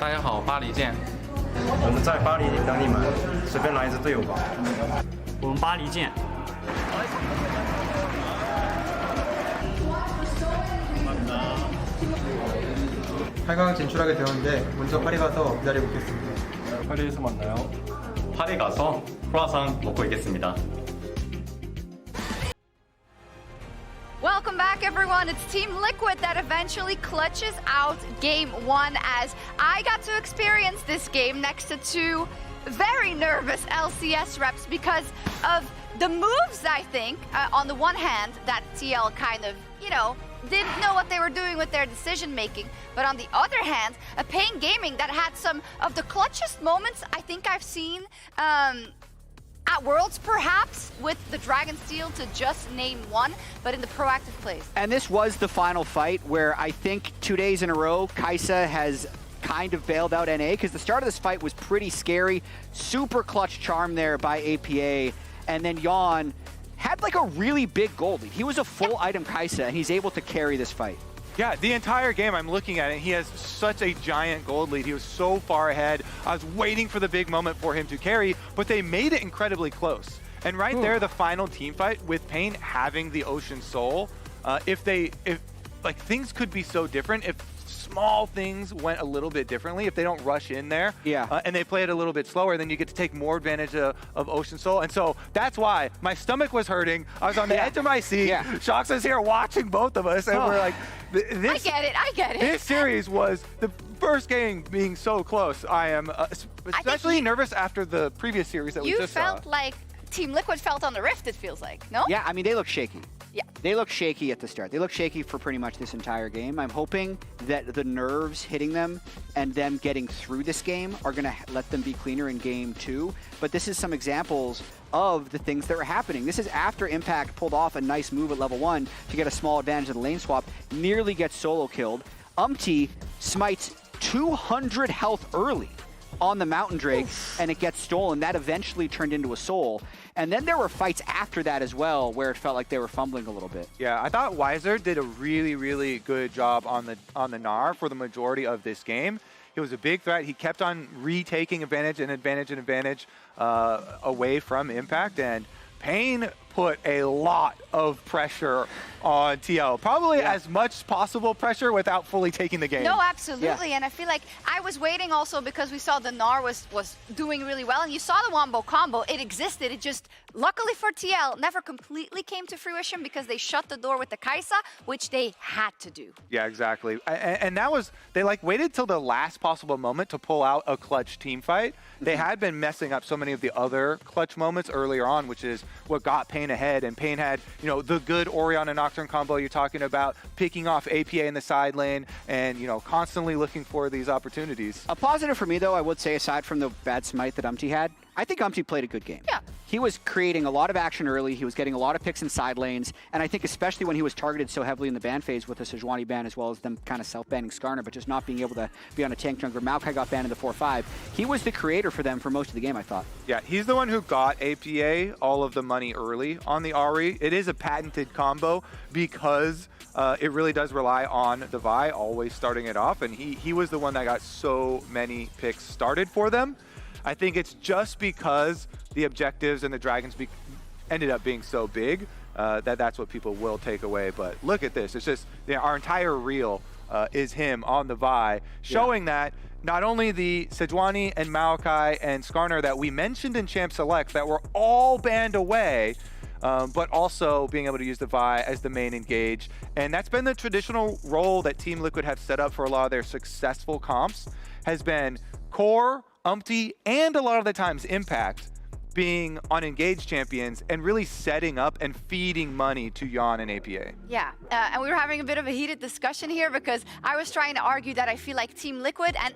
大家好，巴黎见。我们在巴黎等你们，随便来一支队友吧。我们巴黎见。 8강 진출하게 되었는데 먼저 파리 가서 기다리고 있겠습니다. 파리에서 만나요. 파리 가서 크루아상 먹고 있겠습니다. Welcome back, everyone. It's Team Liquid that eventually clutches out Game 1 as I got to experience this game next to two very nervous LCS reps because of the moves, I think, on the one hand, that TL kind of, you know, didn't know what they were doing with their decision making. But on the other hand, a Pain Gaming that had some of the clutchest moments I think I've seen at Worlds, perhaps, with the Dragon Steel to just name one, but in the proactive plays. And this was the final fight where I think 2 days in a row, Kai'Sa has kind of bailed out NA because the start of this fight was pretty scary. Super clutch charm there by APA. And then Yeon had like a really big gold lead. He was a full item Kai'Sa and he's able to carry this fight. Yeah, the entire game I'm looking at it, he has such a giant gold lead. He was so far ahead. I was waiting for the big moment for him to carry, but they made it incredibly close. And right there, the final team fight with Pain having the Ocean Soul, if like things could be so different if small things went a little bit differently, if they don't rush in there, and they play it a little bit slower, then you get to take more advantage of Ocean Soul. And so that's why my stomach was hurting. I was on the edge of my seat. Shox is here watching both of us, and we're like, this, I get it. This series was the first game being so close. I am especially nervous after the previous series that we just saw. You felt like Team Liquid felt on the Rift, it feels like, no? Yeah, I mean, they look shaky. Yeah. They look shaky at the start. They look shaky for pretty much this entire game. I'm hoping that the nerves hitting them and them getting through this game are going to let them be cleaner in Game 2. But this is some examples of the things that are happening. This is after Impact pulled off a nice move at level 1 to get a small advantage of the lane swap, nearly gets solo killed. UmTi smites 200 health early on the Mountain Drake, and it gets stolen. That eventually turned into a soul. And then there were fights after that as well, where it felt like they were fumbling a little bit. Yeah, I thought Wizer did a really, really good job on the Gnar for the majority of this game. He was a big threat. He kept on retaking advantage away from Impact, and Pain put a lot of pressure on TL. Probably as much possible pressure without fully taking the game. No, absolutely. And I feel like I was waiting also because we saw the Gnar was doing really well. And you saw the Wombo combo. It existed. It just, luckily for TL, never completely came to fruition because they shut the door with the Kai'Sa, which they had to do. Yeah, exactly. And that was, they like waited till the last possible moment to pull out a clutch team fight. They had been messing up so many of the other clutch moments earlier on, which is what got Pain ahead. And Pain had, you know, the good Orianna Nocturne combo you're talking about, picking off APA in the side lane, and, you know, constantly looking for these opportunities. A positive for me, though, I would say, aside from the bad smite that UmTi had, I think UmTi played a good game. Yeah. He was creating a lot of action early. He was getting a lot of picks in side lanes. And I think especially when he was targeted so heavily in the ban phase with the Sejuani ban, as well as them kind of self-banning Skarner, but just not being able to be on a tank jungler. Maokai got banned in the 4-5. He was the creator for them for most of the game, I thought. Yeah, he's the one who got APA all of the money early on the Ahri. It is a patented combo because it really does rely on the Vi always starting it off. And he was the one that got so many picks started for them. I think it's just because the objectives and the dragons ended up being so big that's what people will take away. But look at this. It's just, you know, our entire reel is him on the Vi, showing that not only the Sejuani and Maokai and Skarner that we mentioned in Champ Select that were all banned away, but also being able to use the Vi as the main engage. And that's been the traditional role that Team Liquid have set up for a lot of their successful comps, has been Core, UmTi, and a lot of the times Impact being on engaged champions and really setting up and feeding money to Yeon and APA. Yeah, and we were having a bit of a heated discussion here because I was trying to argue that I feel like Team Liquid, and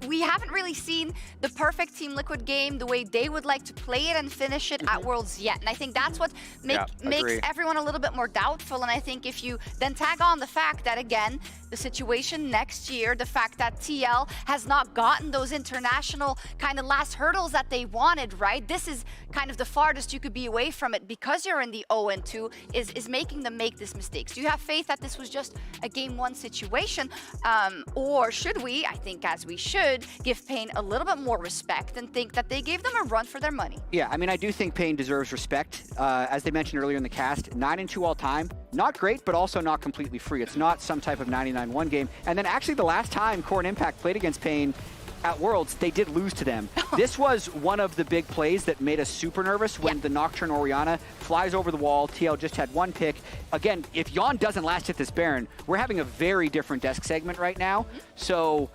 we haven't really seen the perfect Team Liquid game the way they would like to play it and finish it at Worlds yet. And I think that's what makes everyone a little bit more doubtful. And I think if you then tag on the fact that, again, the situation next year, the fact that TL has not gotten those international kind of last hurdles that they wanted, right? This is kind of the farthest you could be away from it because you're in the 0-2 is making them make this mistake. Do you have faith that this was just a game one situation? Or should we, I think as we should, give Pain a little bit more respect and think that they gave them a run for their money? Yeah, I mean, I do think Pain deserves respect. As they mentioned earlier in the cast, 9-2 all time. Not great, but also not completely free. It's not some type of 99-1 game. And then actually the last time Core and Impact played against Pain at Worlds, they did lose to them. This was one of the big plays that made us super nervous when the Nocturne Orianna flies over the wall. TL just had one pick. Again, if Yeon doesn't last hit this Baron, we're having a very different desk segment right now. So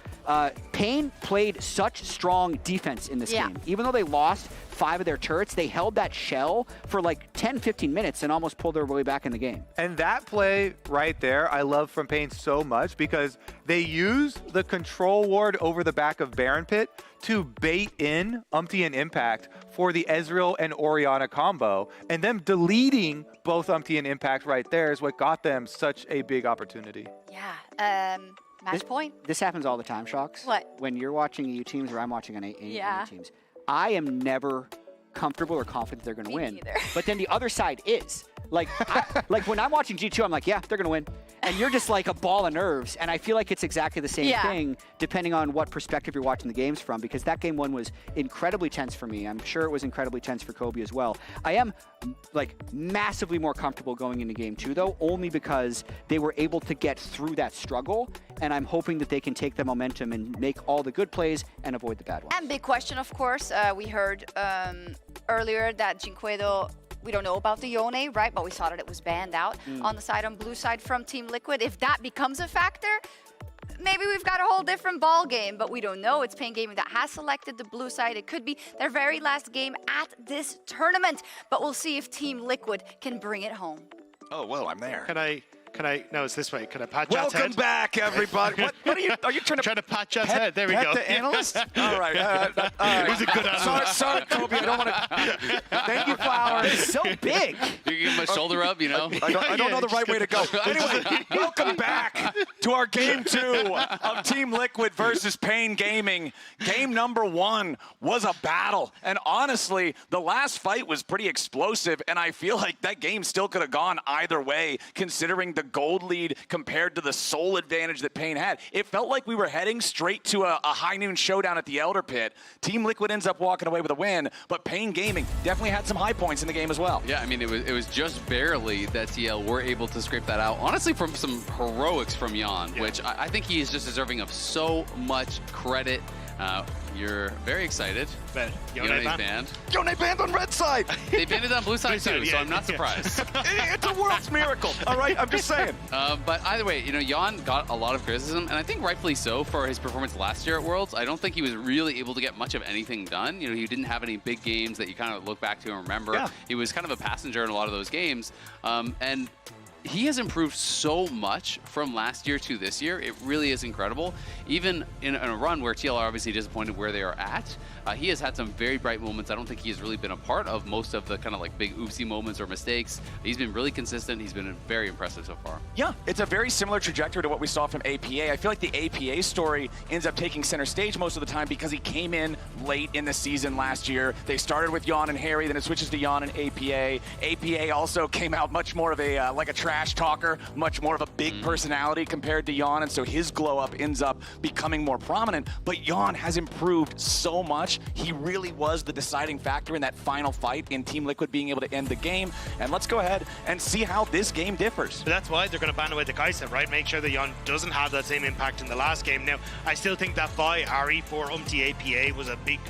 Pain played such strong defense in this game. Even though they lost 5 of their turrets, they held that shell for like 10-15 minutes and almost pulled their way back in the game. And that play right there, I love from Pain so much because they use the control ward over the back of Baron Pit to bait in UmTi and Impact for the Ezreal and Orianna combo, and them deleting both UmTi and Impact right there is what got them such a big opportunity. Yeah. Match point? This happens all the time, Shocks. What? When you're watching EU teams or I'm watching on AE teams, I am never comfortable or confident they're going to win. Neither. But then the other side is. Like, like when I'm watching G2, I'm like, yeah, they're going to win. And you're just like a ball of nerves. And I feel like it's exactly the same thing, depending on what perspective you're watching the games from, because that game one was incredibly tense for me. I'm sure it was incredibly tense for Kobe as well. I am like massively more comfortable going into game two, though, only because they were able to get through that struggle. And I'm hoping that they can take the momentum and make all the good plays and avoid the bad ones. And big question, of course. We heard earlier that dyNquedo, we don't know about the Yone, right? But we saw that it was banned out on the side, on blue side from Team Liquid. If that becomes a factor, maybe we've got a whole different ball game, but we don't know. It's Pain Gaming that has selected the blue side. It could be their very last game at this tournament, but we'll see if Team Liquid can bring it home. Oh, well, I'm there. Can I, no, it's this way. Can I pat Jat's head? Welcome back, everybody. What are you trying to pat Jat's head? There we go. the analyst? All right. It was a good analyst. Sorry, Kobe, I don't want to. Thank you, Flowers. It's so big. You give him a shoulder up, you know? I don't know the right way to go. Anyway, welcome back to our game 2 of Team Liquid versus Pain Gaming. Game number 1 was a battle. And honestly, the last fight was pretty explosive. And I feel like that game still could have gone either way, considering the gold lead compared to the soul advantage that Pain had. It felt like we were heading straight to a high noon showdown at the Elder Pit. Team Liquid ends up walking away with a win, but Pain Gaming definitely had some high points in the game as well. Yeah, I mean, it was just barely that TL were able to scrape that out. Honestly, from some heroics from Yeon, which I think he is just deserving of so much credit. You're very excited. Yone banned. Yone banned on red side. They banned it on blue side too, so I'm not surprised. It's a world's miracle. All right, I'm just saying. But either way, you know, Yeon got a lot of criticism, and I think rightfully so for his performance last year at Worlds. I don't think he was really able to get much of anything done. You know, he didn't have any big games that you kind of look back to and remember. Yeah. He was kind of a passenger in a lot of those games, and he has improved so much from last year to this year. It really is incredible. Even in a run where TL are obviously disappointed where they are at, he has had some very bright moments. I don't think he has really been a part of most of the kind of like big oopsie moments or mistakes. He's been really consistent. He's been very impressive so far. Yeah, it's a very similar trajectory to what we saw from APA. I feel like the APA story ends up taking center stage most of the time because he came in late in the season last year. They started with Yeon and Harry, then it switches to Yeon and APA. APA also came out much more of a like a trash talker, much more of a big personality compared to Yeon, and so his glow up ends up becoming more prominent. But Yeon has improved so much. He really was the deciding factor in that final fight in Team Liquid being able to end the game. And let's go ahead and see how this game differs. But that's why they're going to ban away the Kaisa, right? Make sure that Yeon doesn't have that same impact in the last game. Now, I still think that buy Ari for UmTi APA was a big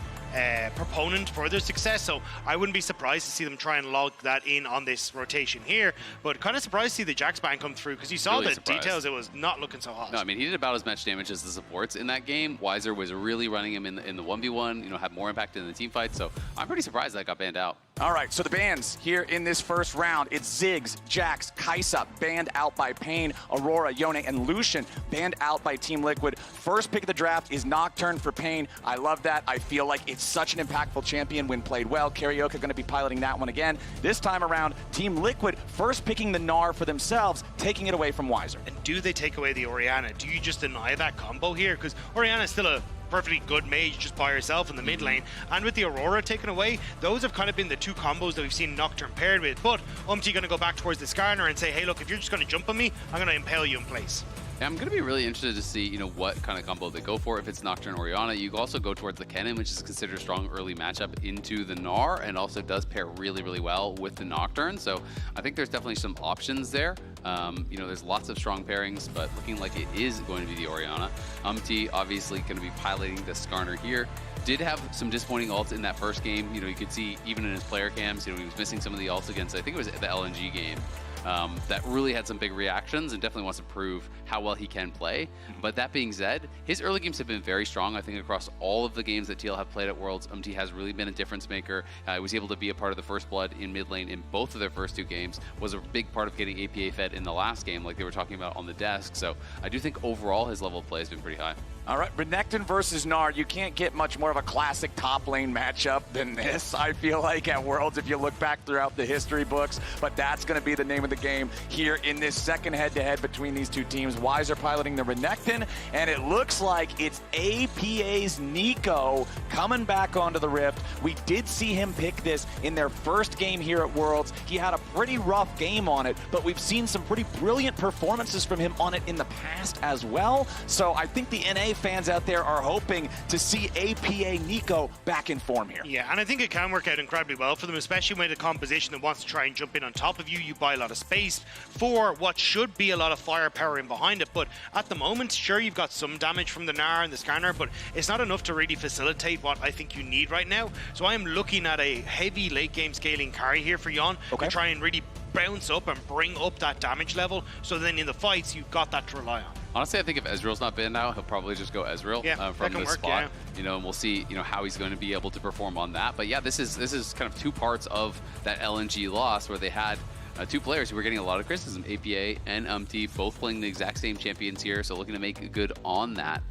proponent for their success, so I wouldn't be surprised to see them try and log that in on this rotation here, but kind of surprised to see the Jax ban come through because you saw really the surprised. details. It was not looking so hot. No, I mean, he did about as much damage as the supports in that game. Wizer was really running him in the 1v1, you know, had more impact in the team fight, so I'm pretty surprised that got banned out. All right, so the bans here in this first round, it's Ziggs, Jax, Kaisa banned out by Pain, Aurora, Yone, and Lucian banned out by Team Liquid. First pick of the draft is Nocturne for Pain. I love that. I feel like it's such an impactful champion when played well. CarioK going to be piloting that one again. This time around, Team Liquid first picking the Gnar for themselves, taking it away from Wizer. And do they take away the Orianna? Do you just deny that combo here? Because Orianna is still a perfectly good mage just by herself in the mid lane. And with the Aurora taken away, those have kind of been the two combos that we've seen Nocturne paired with. But UmTi going to go back towards the Skarner and say, hey, look, if you're just going to jump on me, I'm going to impale you in place. Yeah, I'm going to be really interested to see, what kind of combo they go for. If it's Nocturne Orianna, you also go towards the Kennen, which is considered a strong early matchup into the Gnar, and also does pair really, really well with the Nocturne. So I think there's definitely some options there. There's lots of strong pairings, but looking like it is going to be the Orianna. UmTi obviously going to be piloting the Skarner here. Did have some disappointing ults in that first game. You could see even in his player cams, he was missing some of the ults against, I think it was the LNG game. That really had some big reactions and definitely wants to prove how well he can play. But that being said, his early games have been very strong. I think across all of the games that TL have played at Worlds, UmTi has really been a difference maker. He was able to be a part of the first blood in mid lane in both of their first two games, was a big part of getting APA fed in the last game like they were talking about on the desk. So I do think overall his level of play has been pretty high. All right, Renekton versus Gnar. You can't get much more of a classic top lane matchup than this, I feel like, at Worlds if you look back throughout the history books. But that's going to be the name of the game here in this second head-to-head between these two teams. Wizer piloting the Renekton, and it looks like it's APA's Neeko coming back onto the Rift. We did see him pick this in their first game here at Worlds. He had a pretty rough game on it, but we've seen some pretty brilliant performances from him on it in the past as well. So I think the NA fans out there are hoping to see APA Neeko back in form here. Yeah, and I think it can work out incredibly well for them, especially when the composition that wants to try and jump in on top of you. You buy a lot of space for what should be a lot of firepower in behind it. But at the moment, sure, you've got some damage from the Gnar and the Skarner, but it's not enough to really facilitate what I think you need right now. So I am looking at a heavy late game scaling carry here for Yeon to try and really bounce up and bring up that damage level, so then in the fights you've got that to rely on. Honestly, I think if Ezreal's not banned now, he'll probably just go Ezreal from this spot. Yeah. And we'll see, how he's going to be able to perform on that. But yeah, this is kind of two parts of that LNG loss where they had two players who were getting a lot of criticism, APA and UmTi, both playing the exact same champions here, so looking to make good on that.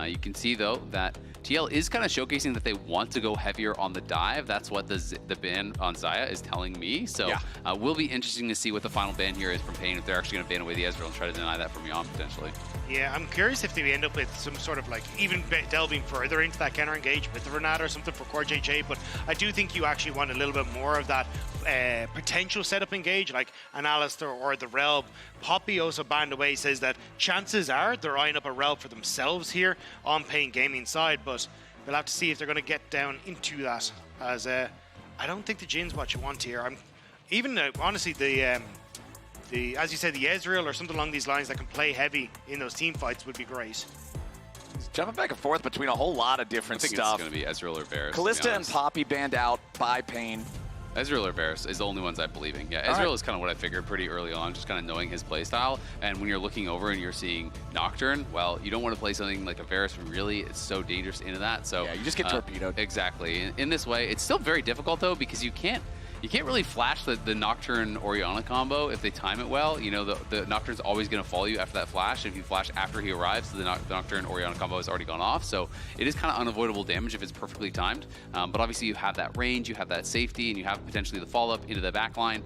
You can see, though, that TL is kind of showcasing that they want to go heavier on the dive. That's what the ban on Xayah is telling me. So will be interesting to see what the final ban here is from Pain, if they're actually going to ban away the Ezreal and try to deny that from Yeon, potentially. Yeah, I'm curious if they end up with some sort of even delving further into that Gnar engage with the Renata or something for CoreJJ, but I do think you actually want a little bit more of that potential setup engage, like an Alistar or the Rell. Poppy also banned away says that chances are they're eyeing up a Rell for themselves here on Pain Gaming side, but we'll have to see if they're going to get down into that, as I don't think the Jhin's what you want here. Honestly, as you said, the Ezreal or something along these lines that can play heavy in those team fights would be great. Jumping back and forth between a whole lot of different stuff. It's going to be Ezreal or Varus. Kalista and Poppy banned out by Pain. Ezreal or Varus is the only ones I'm believing. Yeah, Ezreal is kind of what I figured pretty early on, just kind of knowing his playstyle. And when you're looking over and you're seeing Nocturne, well, you don't want to play something like a Varus, really. It's so dangerous into that. So yeah, you just get torpedoed. Exactly. In this way, it's still very difficult, though, because you can't really flash the Nocturne Orianna combo if they time it well. The Nocturne's always going to follow you after that flash. If you flash after he arrives, the Nocturne Orianna combo has already gone off. So it is kind of unavoidable damage if it's perfectly timed. But obviously you have that range, you have that safety, and you have potentially the follow-up into the backline.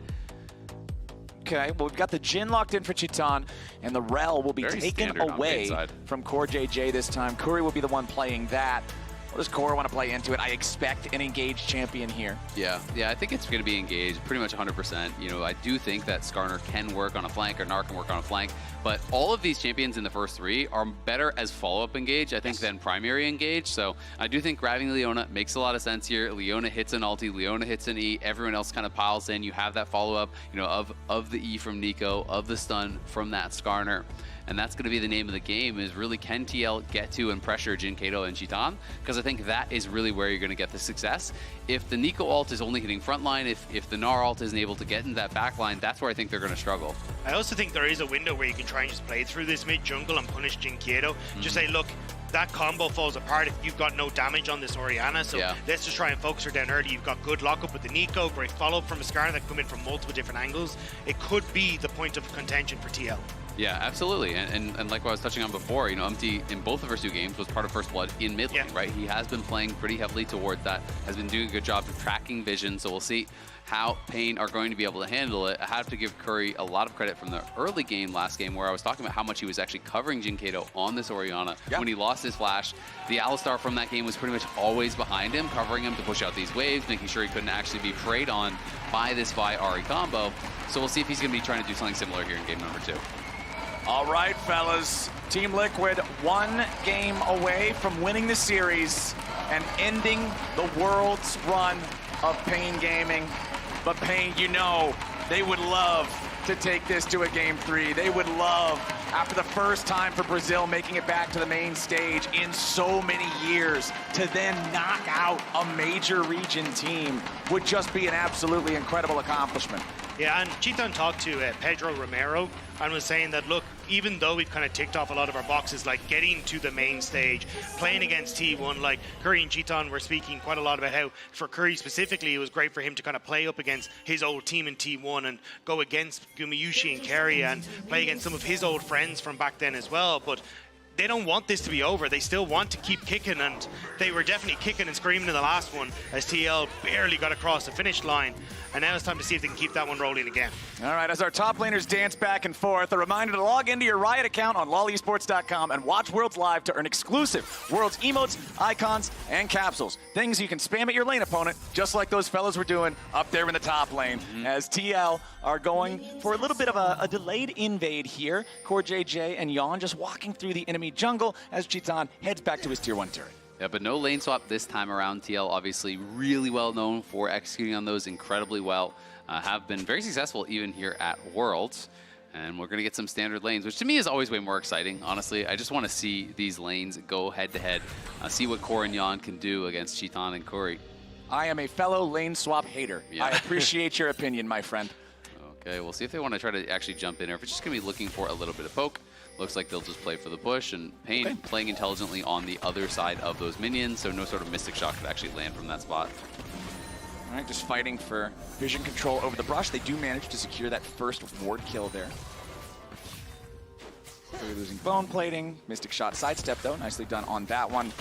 Okay, well, we've got the Jhin locked in for Chitan, and the Rell will be taken away from CoreJJ this time. Kuri will be the one playing that. What does Core want to play into it? I expect an engaged champion here. Yeah, I think it's going to be engaged pretty much 100%. I do think that Skarner can work on a flank, or Gnar can work on a flank, but all of these champions in the first three are better as follow-up engage, I think, than primary engage. So I do think grabbing Leona makes a lot of sense here. Leona hits an ulti, Leona hits an E, everyone else kind of piles in. You have that follow-up, of the E from Neeko, of the stun from that Skarner. And that's going to be the name of the game, is really, can TL get to and pressure dyNquedo and Chitan? Because I think that is really where you're going to get the success. If the Neeko ult is only hitting frontline, if the Gnar ult isn't able to get into that backline, that's where I think they're going to struggle. I also think there is a window where you can try and just play through this mid-jungle and punish dyNquedo. Just say, look, that combo falls apart if you've got no damage on this Orianna, so let's just try and focus her down early. You've got good lockup with the Neeko, great follow-up from a Skarner that come in from multiple different angles. It could be the point of contention for TL. Yeah, absolutely. And like what I was touching on before, you know, UmTi in both of her 2 games was part of First Blood in mid lane, right? He has been playing pretty heavily towards that, has been doing a good job of tracking vision, so we'll see how Pain are going to be able to handle it. I have to give Kuri a lot of credit from the early game last game where I was talking about how much he was actually covering dyNquedo on this Orianna. When he lost his flash, the Alistar from that game was pretty much always behind him, covering him to push out these waves, making sure he couldn't actually be preyed on by this Vi Ahri combo. So we'll see if he's going to be trying to do something similar here in game number 2. All right, fellas. Team Liquid 1 game away from winning the series and ending the world's run of Pain Gaming. But Pain, you know, they would love to take this to a game 3. They would love, after the first time for Brazil making it back to the main stage in so many years, to then knock out a major region team would just be an absolutely incredible accomplishment. Yeah, and Jhin talked to Pedro Romero and was saying that, look, even though we've kind of ticked off a lot of our boxes, like getting to the main stage, playing against T1, like Kuri and Jhin were speaking quite a lot about how, for Kuri specifically, it was great for him to kind of play up against his old team in T1 and go against Gumayusi and Kerry and play against some of his old friends from back then as well. But they don't want this to be over. They still want to keep kicking, and they were definitely kicking and screaming in the last one as TL barely got across the finish line. And now it's time to see if they can keep that one rolling again. All right, as our top laners dance back and forth, a reminder to log into your Riot account on lolesports.com and watch Worlds Live to earn exclusive Worlds emotes, icons, and capsules. Things you can spam at your lane opponent, just like those fellas were doing up there in the top lane, as TL are going for a little bit of a delayed invade here. CoreJJ and Yeon just walking through the enemy jungle as Jhin heads back to his tier 1 turret. Yeah, but no lane swap this time around. TL obviously really well known for executing on those incredibly well. Have been very successful even here at Worlds. And we're going to get some standard lanes, which to me is always way more exciting, honestly. I just want to see these lanes go head-to-head, see what Core and Yeon can do against Jhin and Kuri. I am a fellow lane swap hater. Yeah. I appreciate your opinion, my friend. Okay, we'll see if they want to try to actually jump in, or if it's just going to be looking for a little bit of poke. Looks like they'll just play for the push, and Pain playing intelligently on the other side of those minions, so no sort of Mystic Shot could actually land from that spot. All right, just fighting for vision control over the brush. They do manage to secure that first ward kill there. So we're losing bone plating. Mystic Shot sidestep, though. Nicely done on that one.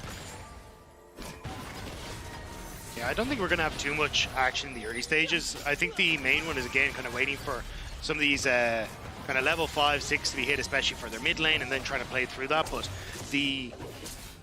Yeah, I don't think we're going to have too much action in the early stages. I think the main one is, again, kind of waiting for some of these kind of level 5, 6 to be hit, especially for their mid lane, and then trying to play through that. But the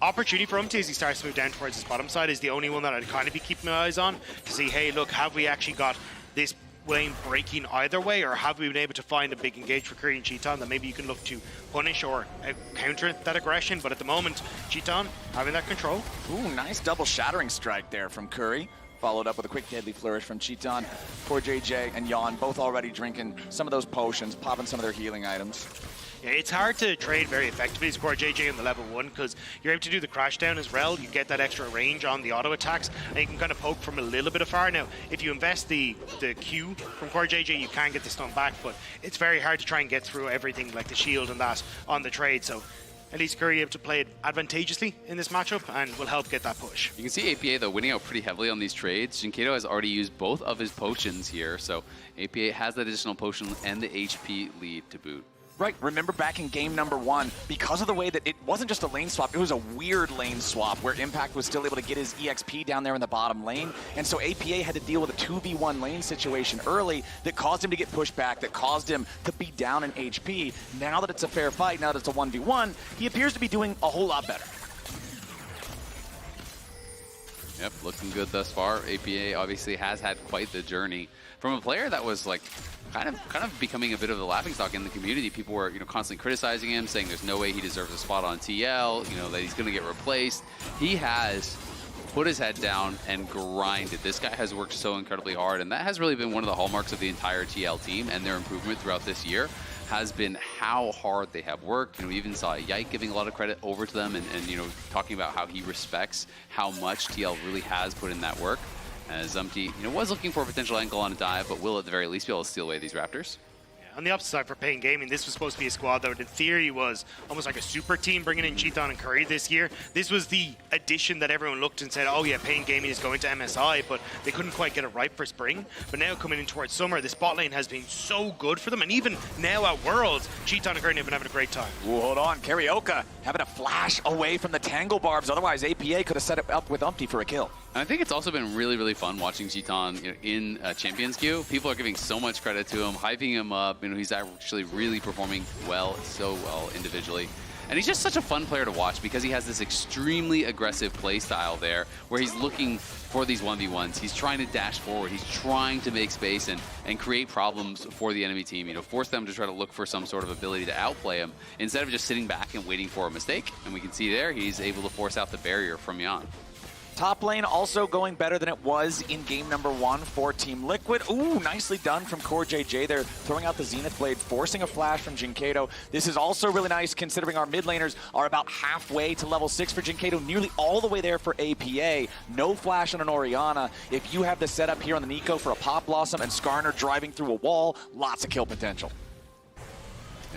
opportunity for UmTi as he starts to move down towards his bottom side is the only one that I'd kind of be keeping my eyes on to see, hey, look, have we actually got this lane breaking either way, or have we been able to find a big engage for Kuri and Jhin that maybe you can look to punish or counter that aggression? But at the moment, Jhin having that control. Ooh, nice double shattering strike there from Kuri. Followed up with a quick deadly flourish from Jhin. CoreJJ and Yeon both already drinking some of those potions, popping some of their healing items. Yeah, it's hard to trade very effectively as CoreJJ in the level 1 because you're able to do the crash down as Rell. You get that extra range on the auto attacks, and you can kind of poke from a little bit afar. Now, if you invest the Q from CoreJJ, you can get the stun back, but it's very hard to try and get through everything like the shield and that on the trade. So at least Kuri able to play it advantageously in this matchup and will help get that push. You can see APA, though, winning out pretty heavily on these trades. dyNquedo has already used both of his potions here, so APA has that additional potion and the HP lead to boot. Right, remember back in game number 1, because of the way that it wasn't just a lane swap, it was a weird lane swap where Impact was still able to get his EXP down there in the bottom lane, and so APA had to deal with a 2v1 lane situation early that caused him to get pushed back, that caused him to be down in HP. Now that it's a fair fight, now that it's a 1v1, he appears to be doing a whole lot better. Yep, looking good thus far. APA obviously has had quite the journey from a player that was like kind of becoming a bit of the laughingstock in the community. People were, constantly criticizing him, saying there's no way he deserves a spot on TL, that he's going to get replaced. He has put his head down and grinded. This guy has worked so incredibly hard, and that has really been one of the hallmarks of the entire TL team, and their improvement throughout this year has been how hard they have worked. We even saw Yike giving a lot of credit over to them and talking about how he respects how much TL really has put in that work. As UmTi was looking for a potential angle on a dive, but will at the very least be able to steal away these Raptors. on the opposite side for Pain Gaming, this was supposed to be a squad that in theory was almost like a super team, bringing in Cheaton and Kuri this year. This was the addition that everyone looked and said, oh yeah, Pain Gaming is going to MSI, but they couldn't quite get it right for spring. But now coming in towards summer, this bot lane has been so good for them, and even now at Worlds, Cheaton and Kuri have been having a great time. Ooh, hold on, CarioK having a flash away from the Tangle Barbs, otherwise APA could have set it up with UmTi for a kill. And I think it's also been really, really fun watching Cheaton in Champions queue. People are giving so much credit to him, hyping him up. He's actually really performing well, so well individually. And he's just such a fun player to watch because he has this extremely aggressive play style there where he's looking for these 1v1s. He's trying to dash forward. He's trying to make space and create problems for the enemy team. Force them to try to look for some sort of ability to outplay him instead of just sitting back and waiting for a mistake. And we can see there, he's able to force out the barrier from Yeon. Top lane also going better than it was in game number 1 for Team Liquid. Ooh, nicely done from CoreJJ there, throwing out the Zenith Blade, forcing a flash from dyNquedo. This is also really nice considering our mid laners are about halfway to level 6 for dyNquedo, nearly all the way there for APA. No flash on an Orianna. If you have the setup here on the Neeko for a Pop Blossom and Skarner driving through a wall, lots of kill potential.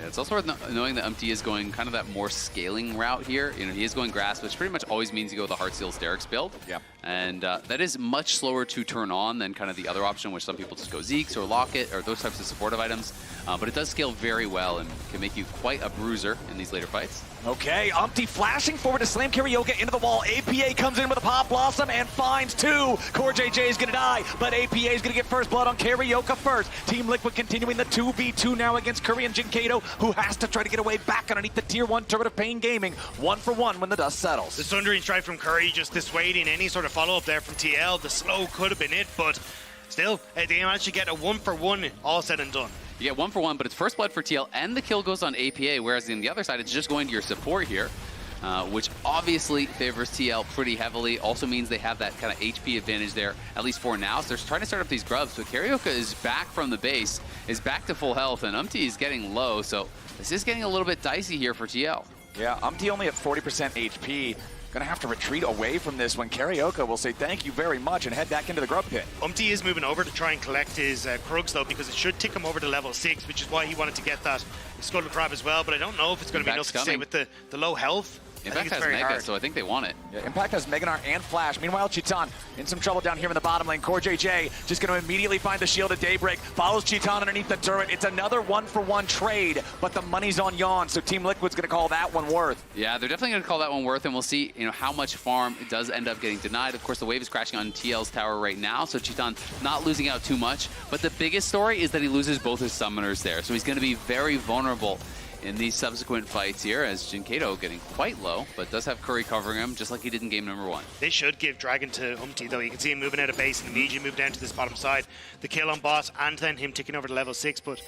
Yeah, it's also worth knowing that UmTi is going kind of that more scaling route here. He is going grass, which pretty much always means you go with the Heartsteel Sterix build. Yeah. And that is much slower to turn on than kind of the other option, which some people just go Zeeks or Locket or those types of supportive items. But it does scale very well and can make you quite a bruiser in these later fights. Okay, UmTi flashing forward to slam CarioK into the wall. APA comes in with a Pop Blossom and finds 2. CoreJJ is going to die, but APA is going to get first blood on CarioK first. Team Liquid continuing the 2v2 now against Kuri and dyNquedo, who has to try to get away back underneath the Tier 1 turret of Pain Gaming. 1 for 1 when the dust settles. The Sundering Strike from Kuri just dissuading any sort of follow-up there from TL. The slow could have been it, but still, they managed to get a 1 for 1 all said and done. You get 1 for 1, but it's first blood for TL, and the kill goes on APA, whereas on the other side, it's just going to your support here, which obviously favors TL pretty heavily. Also means they have that kind of HP advantage there, at least for now. So they're trying to start up these grubs, but CarioK is back from the base, is back to full health, and UmTi is getting low, so this is getting a little bit dicey here for TL. Yeah, UmTi only at 40% HP. Gonna have to retreat away from this when CarioK will say thank you very much and head back into the grub pit. UmTi is moving over to try and collect his Krugs though, because it should tick him over to level 6, which is why he wanted to get that Scuttle Crab as well, but I don't know if it's going to be enough to stay with the low health. Impact has Mega, so I think they want it. Yeah, Impact has Gnar and Flash. Meanwhile, Cheaton in some trouble down here in the bottom lane. CoreJJ just going to immediately find the shield at Daybreak. Follows Cheaton underneath the turret. It's another 1-for-1 trade, but the money's on Yeon, so Team Liquid's going to call that one worth. Yeah, they're definitely going to call that one worth, and we'll see how much farm it does end up getting denied. Of course, the wave is crashing on TL's tower right now, so Cheaton not losing out too much. But the biggest story is that he loses both his summoners there, so he's going to be very vulnerable in these subsequent fights here, as dyNquedo getting quite low, but does have Kuri covering him, just like he did in game number 1. They should give Dragon to UmTi, though. You can see him moving out of base and immediately move down to this bottom side. The kill on bot, and then him ticking over to level 6, but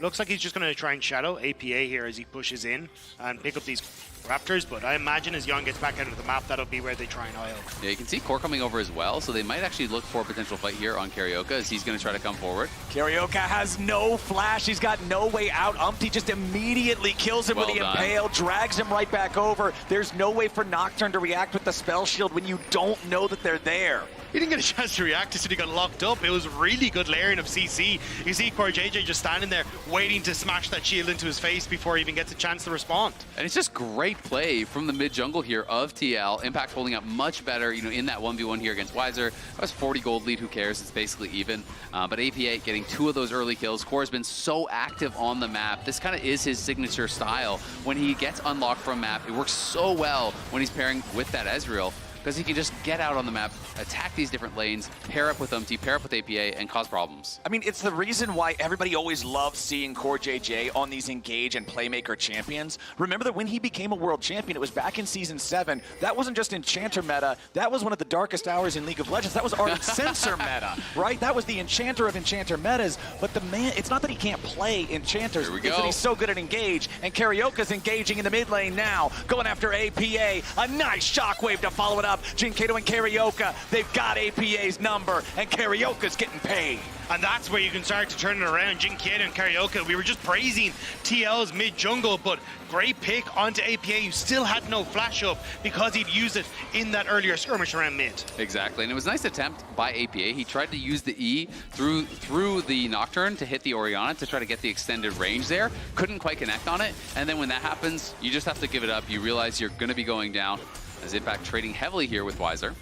looks like he's just going to try and shadow APA here as he pushes in and pick up these Raptors, but I imagine as Yeon gets back out of the map, that'll be where they try and IO. Yeah, you can see Core coming over as well, so they might actually look for a potential fight here on CarioK as he's going to try to come forward. CarioK has no flash. He's got no way out. UmTi just immediately kills him with the Impale, drags him right back over. There's no way for Nocturne to react with the spell shield when you don't know that they're there. He didn't get a chance to react as soon as he got locked up. It was really good layering of CC. You see CoreJJ just standing there waiting to smash that shield into his face before he even gets a chance to respond. And it's just great play from the mid jungle here of TL. Impact holding up much better, in that 1v1 here against Wizer. That was 40 gold lead, who cares? It's basically even. But APA getting 2 of those early kills. Core has been so active on the map. This kind of is his signature style. When he gets unlocked from map, it works so well when he's pairing with that Ezreal, because he can just get out on the map, attack these different lanes, pair up with UmTi, pair up with APA, and cause problems. I mean, it's the reason why everybody always loves seeing CoreJJ on these Engage and Playmaker champions. Remember that when he became a world champion, it was back in Season 7. That wasn't just Enchanter meta. That was one of the darkest hours in League of Legends. That was Ardent Censor meta, right? That was the Enchanter of Enchanter metas. But the man, it's not that he can't play Enchanters. Here we it's go. that he's so good at Engage. And CarioK's engaging in the mid lane now, going after APA. A nice shockwave to follow it up up. dyNquedo and CarioK, they've got APA's number, and CarioK's getting paid. And that's where you can start to turn it around. dyNquedo and CarioK, we were just praising TL's mid-jungle, but great pick onto APA, who still had no flash up because he'd used it in that earlier skirmish around mid. Exactly, and it was a nice attempt by APA. He tried to use the E through the Nocturne to hit the Orianna to try to get the extended range there. Couldn't quite connect on it, and then when that happens, you just have to give it up. You realize you're going to be going down, as Impact trading heavily here with Wizer.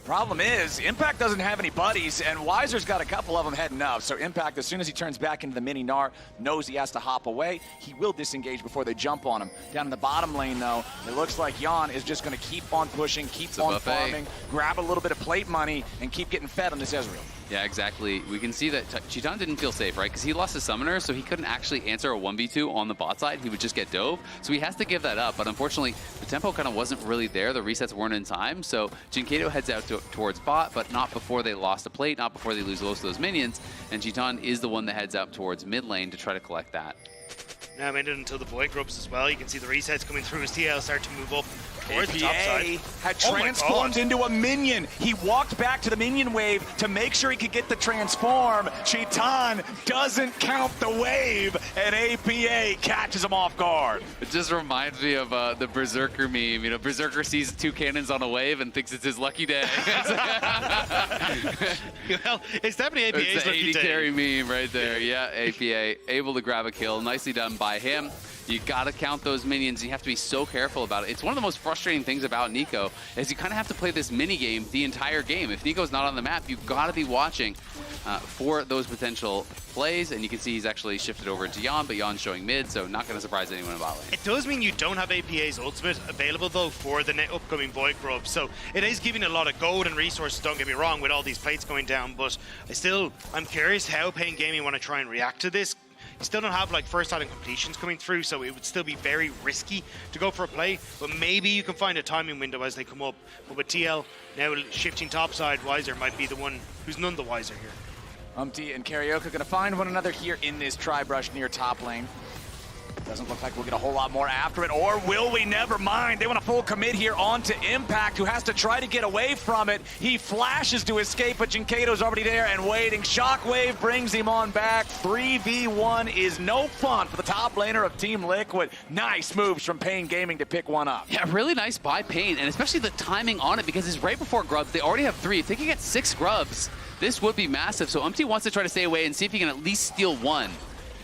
Problem is, Impact doesn't have any buddies, and Wizer's got a couple of them heading up. So Impact, as soon as he turns back into the mini Gnar, knows he has to hop away. He will disengage before they jump on him. Down in the bottom lane, though, it looks like Yeon is just going to keep on pushing, keep on farming, grab a little bit of plate money, and keep getting fed on this Ezreal. Yeah, exactly. We can see that Jhin didn't feel safe, right? Because he lost his summoner, so he couldn't actually answer a 1v2 on the bot side. He would just get dove. So he has to give that up. But unfortunately, the tempo kind of wasn't really there. The resets weren't in time. So dyNquedo heads out towards bot, but not before they lost a plate, not before they lose most of those minions. And Jhin is the one that heads out towards mid lane to try to collect that. Now made it until the Void Grubs as well. You can see the resets coming through as TL start to move up towards the top side. Had transformed into a minion. He walked back to the minion wave to make sure he could get the transform. Jhin doesn't count the wave, and APA catches him off guard. It just reminds me of the Berserker meme. You know, Berserker sees two cannons on a wave and thinks it's his lucky day. Well, it's definitely APA's it's lucky day. 80 carry meme right there. Yeah, APA able to grab a kill. Nicely done by him. You gotta count those minions. You have to be so careful about it. It's one of the most frustrating things about Neeko is you kind of have to play this mini game the entire game. If Neeko's not on the map, you've got to be watching for those potential plays. And you can see he's actually shifted over into Yeon, but Yeon's showing mid, so not going to surprise anyone in bot lane. It does mean you don't have APA's ultimate available though for the upcoming Void Grub, so it is giving a lot of gold and resources, don't get me wrong, with all these plates going down, but I'm curious how Pain Gaming want to try and react to this. You still don't have like first item completions coming through, so it would still be very risky to go for a play, but maybe you can find a timing window as they come up. But with TL now shifting topside, Wizer might be the one who's none the wiser here. UmTi and CarioK are going to find one another here in this tri-brush near top lane. Doesn't look like we'll get a whole lot more after it, or will we? Never mind. They want a full commit here onto Impact, who has to try to get away from it. He flashes to escape, but dyNquedo's already there and waiting. Shockwave brings him on back. 3v1 is no fun for the top laner of Team Liquid. Nice moves from Pain Gaming to pick one up. Yeah, really nice by Pain, and especially the timing on it, because it's right before grubs. They already have 3. If they can get 6 grubs, this would be massive. So UmTi wants to try to stay away and see if he can at least steal 1.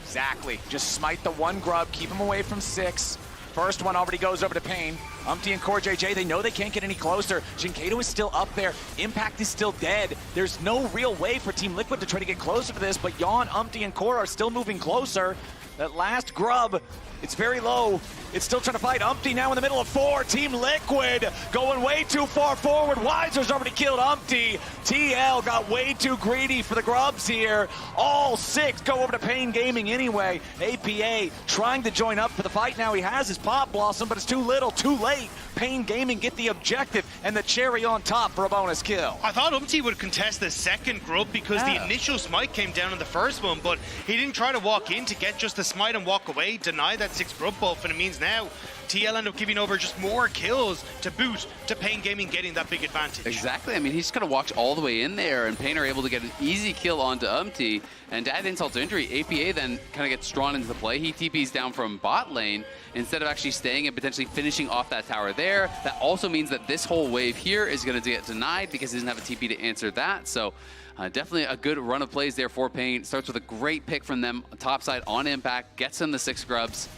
Exactly. Just smite the 1 grub, keep him away from 6. First one already goes over to Pain. UmTi and CoreJJ, they know they can't get any closer. dyNquedo is still up there. Impact is still dead. There's no real way for Team Liquid to try to get closer to this, but Yeon, UmTi, and Core are still moving closer. That last grub, it's very low. It's still trying to fight. UmTi now in the middle of 4. Team Liquid going way too far forward. Wizer's already killed UmTi. TL got way too greedy for the grubs here. All 6 go over to Pain Gaming anyway. APA trying to join up for the fight now. He has his Pop Blossom, but it's too little, too late. Pain Gaming get the objective and the cherry on top for a bonus kill. I thought UmTi would contest the second grub because the initial smite came down in the first one, but he didn't try to walk in to get just the smite and walk away, deny that 6 grub buff, and it means now TL end up giving over just more kills to boot to Pain Gaming getting that big advantage. Exactly. I mean, he's going to walk all the way in there, and Pain are able to get an easy kill onto UmTi. And to add insult to injury, APA then kind of gets drawn into the play. He TPs down from bot lane instead of actually staying and potentially finishing off that tower there. That also means that this whole wave here is going to get denied because he doesn't have a TP to answer that. So definitely a good run of plays there for Pain. Starts with a great pick from them topside on Impact, gets him the 6 grubs.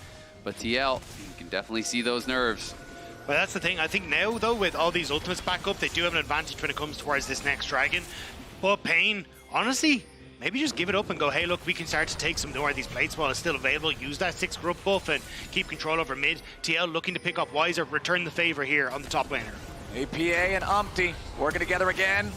But TL, you can definitely see those nerves. Well, that's the thing. I think now, though, with all these ultimates back up, they do have an advantage when it comes towards this next dragon. But Pain, honestly, maybe just give it up and go, hey, look, we can start to take some more of these plates while it's still available. Use that 6 grub buff and keep control over mid. TL looking to pick up Wizer, return the favor here on the top laner. APA and UmTi working together again.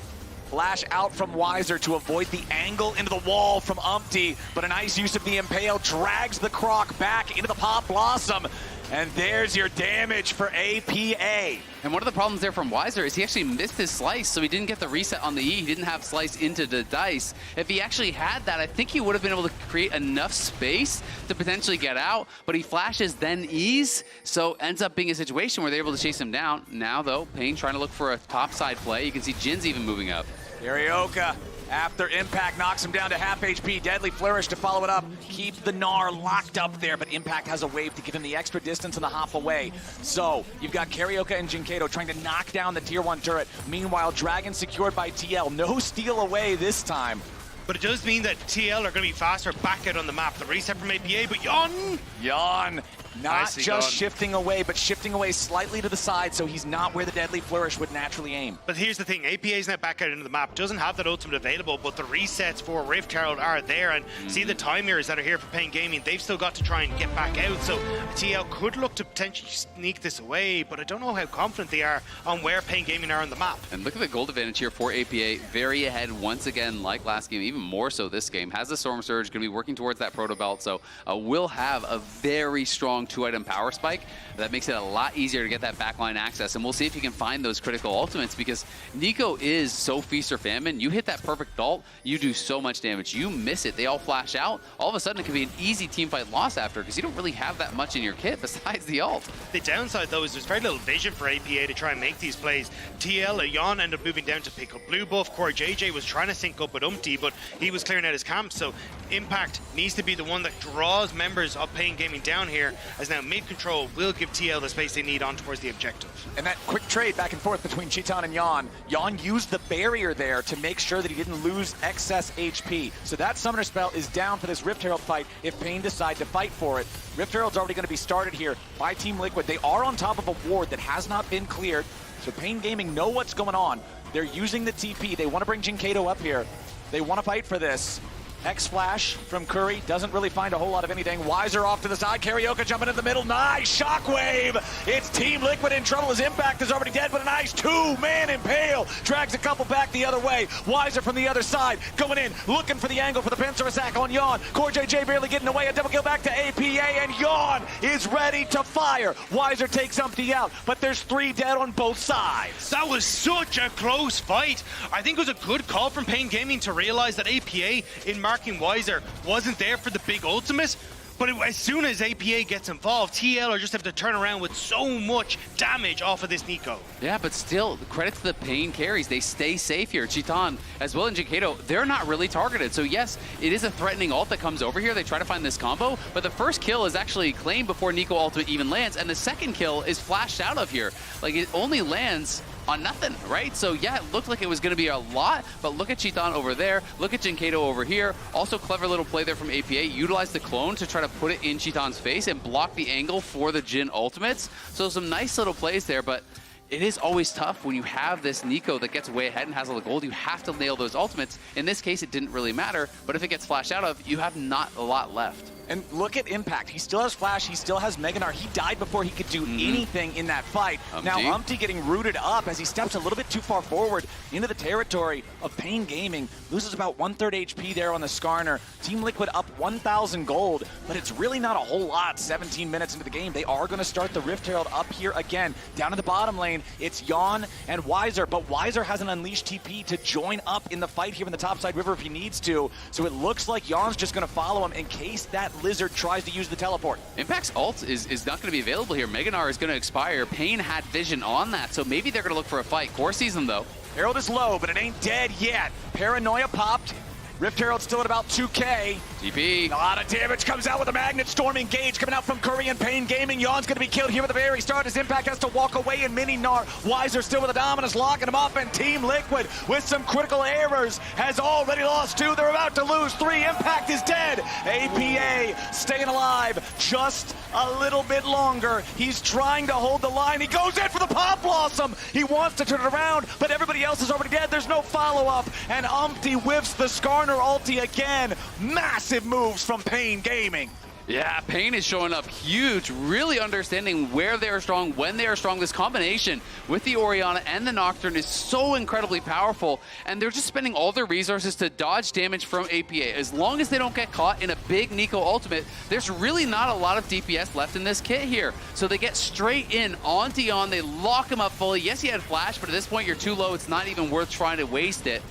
Flash out from Wizer to avoid the angle into the wall from UmTi, but a nice use of the Impale drags the Croc back into the Pop Blossom. And there's your damage for APA. And one of the problems there from Wizer is he actually missed his slice, so he didn't get the reset on the E. He didn't have slice into the dice. If he actually had that, I think he would have been able to create enough space to potentially get out, but he flashes then E's, so ends up being a situation where they're able to chase him down. Now, though, Pain trying to look for a topside play. You can see Jhin's even moving up. CarioK, after impact, knocks him down to half HP. Deadly Flourish to follow it up. Keep the Gnar locked up there, but Impact has a wave to give him the extra distance and the hop away. So, you've got CarioK and dyNquedo trying to knock down the tier 1 turret. Meanwhile, Dragon secured by TL. No steal away this time. But it does mean that TL are going to be faster back out on the map. The reset from APA, but Yeon Not Nicely just done. shifting away, but shifting away slightly to the side, so he's not where the Deadly Flourish would naturally aim. But here's the thing, APA's now back out into the map, doesn't have that ultimate available, but the resets for Rift Herald are there, and see the time mirrors that are here for Pain Gaming, they've still got to try and get back out, so TL could look to potentially sneak this away, but I don't know how confident they are on where Pain Gaming are on the map. And look at the gold advantage here for APA, very ahead once again, like last game, even more so this game. Has the Storm Surge, going to be working towards that Proto Belt, so will have a very strong 2-item power spike. That makes it a lot easier to get that backline access, and we'll see if he can find those critical ultimates, because Neeko is so feast or famine. You hit that perfect ult, you do so much damage. You miss it, they all flash out. All of a sudden, it can be an easy teamfight loss after, because you don't really have that much in your kit besides the ult. The downside, though, is there's very little vision for APA to try and make these plays. TL, Yeon ended up moving down to pick up blue buff. CoreJJ was trying to sync up with UmTi, but he was clearing out his camp, so Impact needs to be the one that draws members of Pain Gaming down here, as now mid control will give TL the space they need on towards the objective. And that quick trade back and forth between Chiton and Yeon. Yeon used the barrier there to make sure that he didn't lose excess HP. So that summoner spell is down for this Rift Herald fight if Pain decide to fight for it. Rift Herald's already going to be started here by Team Liquid. They are on top of a ward that has not been cleared, so Pain Gaming know what's going on. They're using the TP. They want to bring dyNquedo up here. They want to fight for this. X-Flash from Kuri doesn't really find a whole lot of anything. Wizer off to the side. CarioK jumping in the middle. Nice shockwave. It's Team Liquid in trouble. His impact is already dead, but a nice two-man impale. Drags a couple back the other way. Wizer from the other side going in, looking for the angle for the pincer attack on Yeon. CoreJJ barely getting away. A double kill back to APA, and Yeon is ready to fire. Wizer takes UmTi out, but there's 3 dead on both sides. That was such a close fight. I think it was a good call from Pain Gaming to realize that APA in marking Wizer wasn't there for the big ultimate, but as soon as APA gets involved, TL are just have to turn around with so much damage off of this Neeko. Yeah, but still, credit to the Pain carries. They stay safe here. Chiton, as well as dyNquedo, they're not really targeted. So yes, it is a threatening ult that comes over here. They try to find this combo, but the first kill is actually claimed before Neeko ultimate even lands, and the second kill is flashed out of here. Like, it only lands on nothing, right? So yeah, it looked like it was going to be a lot, but look at Chiton over there, look at dyNquedo over here. Also clever little play there from APA, utilize the clone to try to put it in Chiton's face and block the angle for the Jhin ultimates. So some nice little plays there, but it is always tough when you have this Neeko that gets way ahead and has all the gold. You have to nail those ultimates. In this case, it didn't really matter, but if it gets flashed out of, you have not a lot left. And look at Impact. He still has Flash. He still has Gnar. He died before he could do anything in that fight. Now UmTi getting rooted up as he steps a little bit too far forward into the territory of Pain Gaming. Loses about 1/3 HP there on the Skarner. Team Liquid up 1,000 gold, but it's really not a whole lot 17 minutes into the game. They are going to start the Rift Herald up here again. Down in the bottom lane, it's Yeon and Wizer, but Wizer has an Unleashed TP to join up in the fight here in the topside river if he needs to. So it looks like Yeon's just going to follow him in case that Lizard tries to use the teleport. Impact's ult is not going to be available here. Gnar is going to expire. Pain had vision on that, so maybe they're going to look for a fight. Core sees him, though. Herald is low, but it ain't dead yet. Paranoia popped. Rift Herald still at about 2K. TP. A lot of damage comes out with a Magnet Storm engage coming out from Kuri and Pain Gaming. Yeon's going to be killed here with the very start. His Impact has to walk away in mini Gnar. Wizer still with a Dominus locking him up, and Team Liquid with some critical errors has already lost 2. They're about to lose 3. Impact is dead. APA staying alive just a little bit longer. He's trying to hold the line. He goes in for the Pop Blossom. He wants to turn it around, but everybody else is already dead. There's no follow-up, and UmTi whiffs the Skarner ulti again. Massive moves from Pain Gaming. Yeah, Pain is showing up huge, really understanding where they are strong, when they are strong. This combination with the Orianna and the Nocturne is so incredibly powerful, and they're just spending all their resources to dodge damage from APA. As long as they don't get caught in a big Neeko ultimate, there's really not a lot of DPS left in this kit here. So they get straight in on Yeon, they lock him up fully. Yes, he had flash, but at this point you're too low. It's not even worth trying to waste it.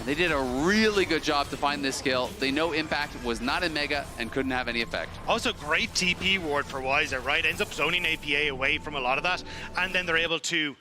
They did a really good job to find this kill. They know Impact was not in Mega and couldn't have any effect. Also, great TP ward for Wizer, right? Ends up zoning APA away from a lot of that, and then they're able to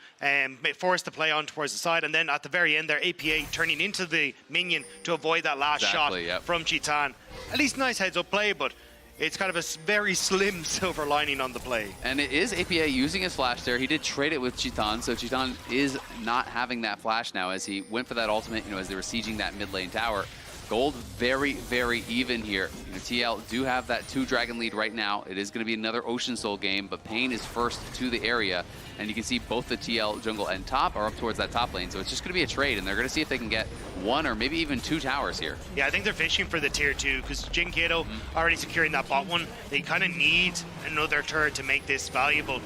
force the play on towards the side, and then at the very end, their APA turning into the minion to avoid that last shot from Chitan. At least nice heads-up play, but it's kind of a very slim silver lining on the play. And it is APA using his flash there. He did trade it with Chitan, so Chitan is not having that flash now as he went for that ultimate, as they were sieging that mid lane tower. Gold very, very even here. TL do have that 2-dragon lead right now. It is going to be another Ocean Soul game, but Pain is first to the area. And you can see both the TL jungle and top are up towards that top lane. So it's just going to be a trade, and they're going to see if they can get 1 or maybe even 2 towers here. Yeah, I think they're fishing for the tier 2 because dyNquedo already securing that bot one. They kind of need another turret to make this valuable.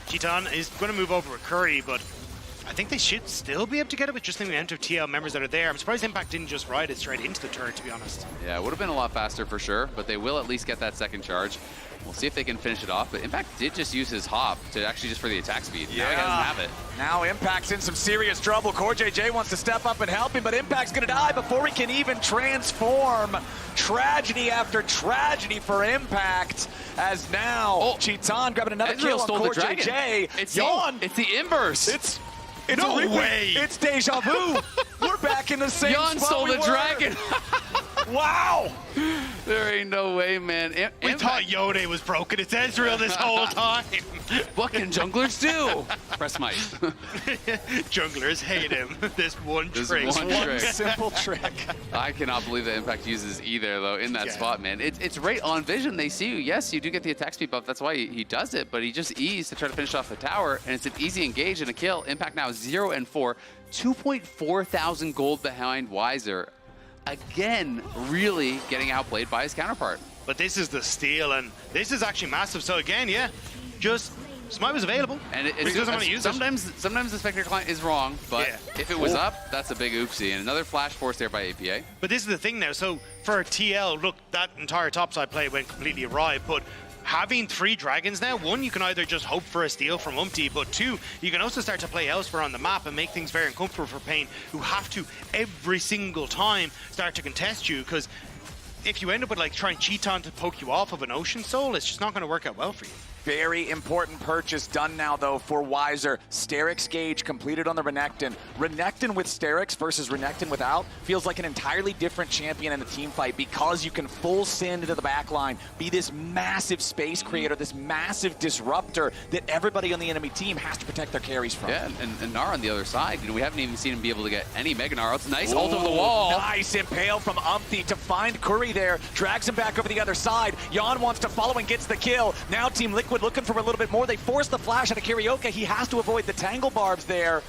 Chitan is going to move over with Kuri, but I think they should still be able to get it with just the amount of TL members that are there. I'm surprised Impact didn't just ride it straight into the turret, to be honest. Yeah, it would have been a lot faster for sure, but they will at least get that second charge. We'll see if they can finish it off, but Impact did just use his hop to actually just for the attack speed. Yeah. Now he doesn't have it. Now Impact's in some serious trouble. CoreJJ wants to step up and help him, but Impact's gonna die before he can even transform. Tragedy after tragedy for Impact, as now Chitan grabbing another kill on CoreJJ. It's Yeon. It's the inverse. It's no a way. It's deja vu. We're back in the same Yeon spot stole we the were. dragon. Wow. There ain't no way, man. We thought Yone was broken. It's Ezreal this whole time. What can junglers do? Press mic. Junglers hate him. This one trick. One Simple trick. I cannot believe that Impact uses either, though, in that spot, man. It's right on vision. They see you. Yes, you do get the attack speed buff. That's why he does it, but he just E's to try to finish off the tower, and it's an easy engage and a kill. Impact now 0 and 4. 2.4 thousand gold behind Wizer. Again, really getting outplayed by his counterpart. But this is the steal, and this is actually massive. So again, yeah, just Smite was available, and he doesn't want to use sometimes the Spectre client is wrong, but if it was up, that's a big oopsie. And another flash force there by APA. But this is the thing now. So for TL, look, that entire topside play went completely awry, but having 3 dragons now, 1, you can either just hope for a steal from UmTi, but 2, you can also start to play elsewhere on the map and make things very uncomfortable for Pain, who have to every single time start to contest you, because if you end up with like trying Chitan to poke you off of an Ocean Soul, it's just not going to work out well for you. Very important purchase done now, though, for Wizer. Sterix gauge completed on the Renekton. Renekton with Sterix versus Renekton without feels like an entirely different champion in the team fight because you can full send into the backline, be this massive space creator, this massive disruptor that everybody on the enemy team has to protect their carries from. Yeah, and Gnar on the other side, we haven't even seen him be able to get any Mega Gnar. It's a nice ult over the wall. Nice impale from UmTi to find Kuri there. Drags him back over the other side. Yeon wants to follow and gets the kill. Now Team Liquid looking for a little bit more. They force the flash out of CarioK. He has to avoid the tangle barbs there.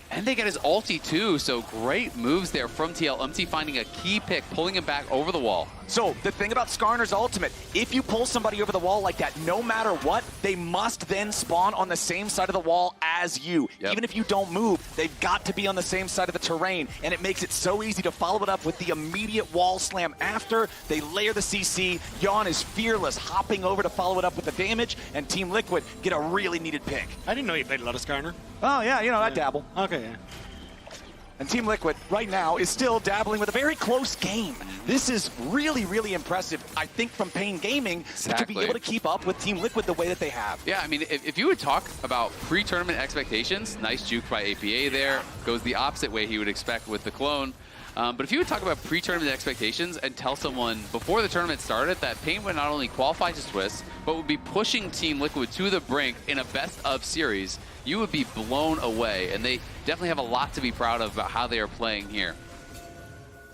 And they get his ulti too, so great moves there from TL. UmTi finding a key pick, pulling him back over the wall. So the thing about Skarner's ultimate, if you pull somebody over the wall like that, no matter what, they must then spawn on the same side of the wall as you. Yep. Even if you don't move, they've got to be on the same side of the terrain, and it makes it so easy to follow it up with the immediate wall slam after. They layer the CC. Yeon is fearless, hopping over to follow it up with the damage, and Team Liquid get a really needed pick. I didn't know you played a lot of Skarner. Oh yeah, I dabble. Okay, yeah. And Team Liquid right now is still dabbling with a very close game. This is really, really impressive, I think, from Pain Gaming to be able to keep up with Team Liquid the way that they have. Yeah, I mean, if you would talk about pre-tournament expectations, nice juke by APA there. Goes the opposite way he would expect with the clone. But if you would talk about pre-tournament expectations and tell someone before the tournament started that Pain would not only qualify to Swiss, but would be pushing Team Liquid to the brink in a best-of series, you would be blown away. And they definitely have a lot to be proud of about how they are playing here.